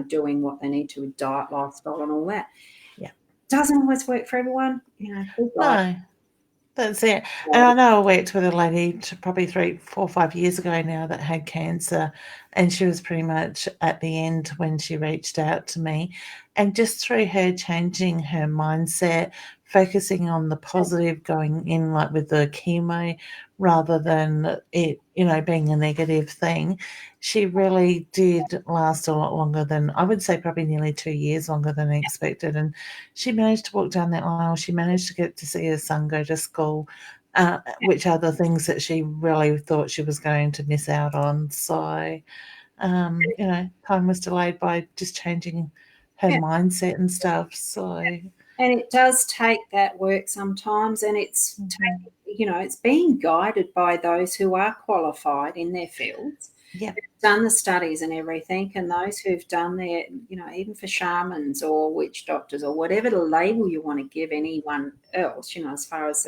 Speaker 2: doing what they need to with diet, lifestyle and all that.
Speaker 1: Yeah.
Speaker 2: Doesn't always work for everyone.
Speaker 1: No. That's it. And I know I worked with a lady probably 3, 4, 5 years ago now that had cancer, and she was pretty much at the end when she reached out to me. And just through her changing her mindset, focusing on the positive, going in like with the chemo rather than it, being a negative thing, she really did last a lot longer than, I would say, probably nearly 2 years longer than I expected. And she managed to walk down that aisle. She managed to get to see her son go to school, which are the things that she really thought she was going to miss out on. So, time was delayed by just changing her mindset and stuff. So,
Speaker 2: and it does take that work sometimes, and it's it's being guided by those who are qualified in their fields.
Speaker 1: Yeah.
Speaker 2: Done the studies and everything, and those who've done their, even for shamans or witch doctors or whatever the label you want to give anyone else, as far as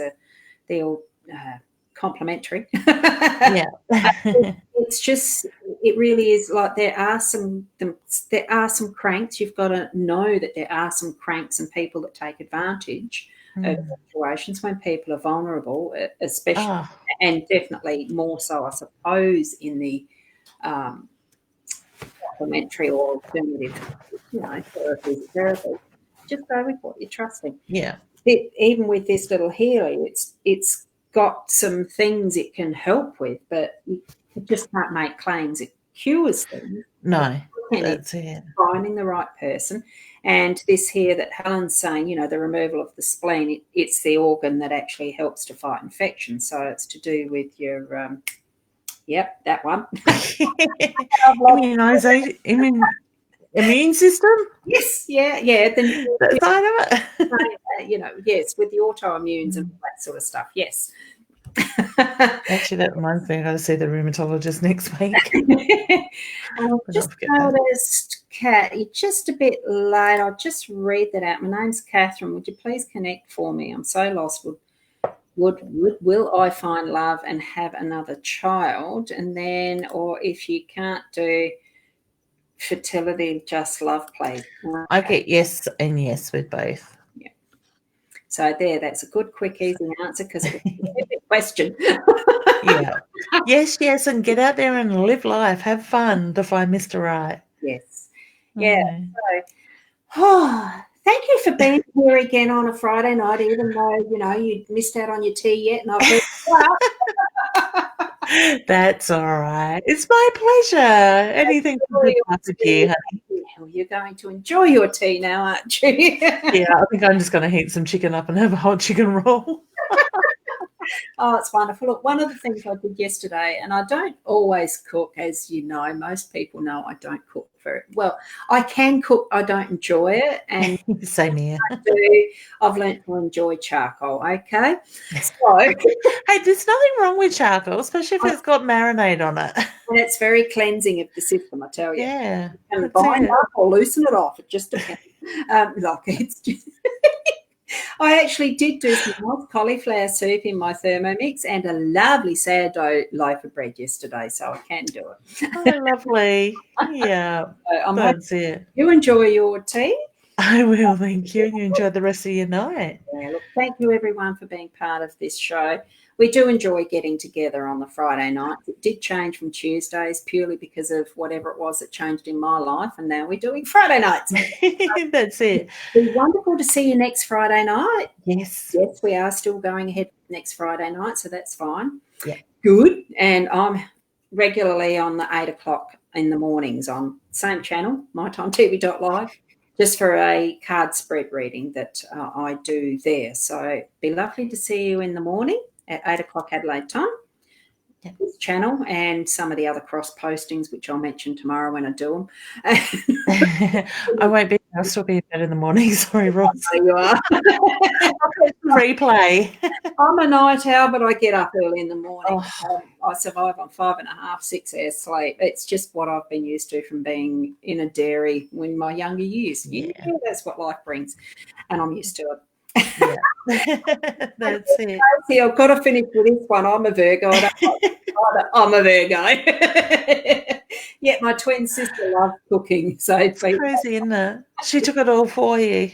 Speaker 2: the all complimentary.
Speaker 1: Yeah.
Speaker 2: It's just, it really is like there are some cranks. You've got to know that there are some cranks and people that take advantage of situations when people are vulnerable, especially and definitely more so, I suppose, in the complementary or alternative, therapy. Just go with what you're trusting.
Speaker 1: Yeah.
Speaker 2: Even with this little healer, it's got some things it can help with, but you just can't make claims it cures things.
Speaker 1: No,
Speaker 2: And
Speaker 1: that's it.
Speaker 2: finding the right person. And this here that Helen's saying, the removal of the spleen, it's the organ that actually helps to fight infection. So it's to do with your, that one.
Speaker 1: Immunisation, immune system?
Speaker 2: Yes, yeah.
Speaker 1: That side of it?
Speaker 2: Yes, with the autoimmunes and that sort of stuff, yes.
Speaker 1: Actually, that reminds me, I got to see the rheumatologist next week.
Speaker 2: I've just noticed, Kat, you're just a bit late. I'll just read that out. My name's Catherine. Would you please connect for me? I'm so lost. Will I find love and have another child? And then, or if you can't do fertility, just love, please.
Speaker 1: Okay, yes and yes with both.
Speaker 2: Yeah. So that's a good, quick, easy answer because it was a big question.
Speaker 1: Yeah. Yes, and get out there and live life. Have fun to find Mr. Right.
Speaker 2: Yes. Yeah. So, thank you for being here again on a Friday night, even though, you missed out on your tea yet. And I've
Speaker 1: That's all right. It's my pleasure. Anything for good after tea, honey.
Speaker 2: You're going to enjoy your tea now, aren't you?
Speaker 1: Yeah, I think I'm just going to heat some chicken up and have a hot chicken roll.
Speaker 2: Oh, it's wonderful. Look, one of the things I did yesterday, and I don't always cook, as you know, most people know I don't cook very well. I can cook, I don't enjoy it. And
Speaker 1: same here.
Speaker 2: I've learned to enjoy charcoal, okay? So,
Speaker 1: hey, there's nothing wrong with charcoal, especially if it's got marinade on it.
Speaker 2: And it's very cleansing of the system, I tell you.
Speaker 1: Yeah.
Speaker 2: You can bind up or loosen it off. It just depends. It's just I actually did do some nice cauliflower soup in my Thermomix and a lovely sourdough loaf of bread yesterday, so I can do it.
Speaker 1: Oh, lovely. Yeah, that's it.
Speaker 2: You enjoy your tea?
Speaker 1: I will, thank you. And you enjoy the rest of your night.
Speaker 2: Yeah, look, thank you, everyone, for being part of this show. We do enjoy getting together on the Friday nights. It did change from Tuesdays purely because of whatever it was that changed in my life, and now we're doing Friday nights.
Speaker 1: That's it.
Speaker 2: It'll be wonderful to see you next Friday night.
Speaker 1: Yes.
Speaker 2: Yes, we are still going ahead next Friday night, so that's fine.
Speaker 1: Yeah.
Speaker 2: Good. And I'm regularly on the 8 o'clock in the mornings on same channel, mytimetv.live, just for a card spread reading that I do there. So it'd be lovely to see you in the morning at 8 o'clock Adelaide time.
Speaker 1: Yeah.
Speaker 2: This channel and some of the other cross postings, which I'll mention tomorrow when I do them.
Speaker 1: I won't be. I'll still be in bed in the morning. Sorry, Ross.
Speaker 2: There you are.
Speaker 1: Replay.
Speaker 2: I'm a night owl, but I get up early in the morning.
Speaker 1: Oh.
Speaker 2: I survive on 5.5, 6 hours sleep. It's just what I've been used to from being in a dairy in my younger years. Yeah, that's what life brings, and I'm used to it.
Speaker 1: Yeah. That's it.
Speaker 2: See, I've got to finish with this one. I'm a Virgo. I'm a Virgo. Yet my twin sister loves cooking. So it's
Speaker 1: crazy, isn't it? She took it all for you.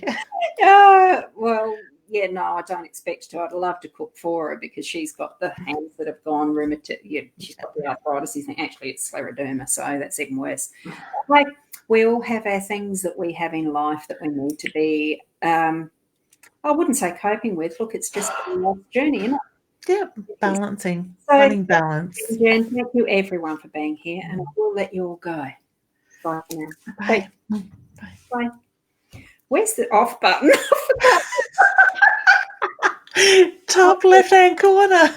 Speaker 2: Well, yeah, no, I don't expect to. I'd love to cook for her because she's got the hands that have gone rheumatic. Yeah, she's got the arthritis. Actually, it's scleroderma, so that's even worse. Like, we all have our things that we have in life that we need to be, I wouldn't say coping with. Look, it's just a life journey, isn't it?
Speaker 1: Yeah, balancing, finding balance.
Speaker 2: Jen, thank you everyone for being here, and I will let you all go. Bye for now.
Speaker 1: Bye.
Speaker 2: Bye. Where's the off button?
Speaker 1: Top left-hand corner.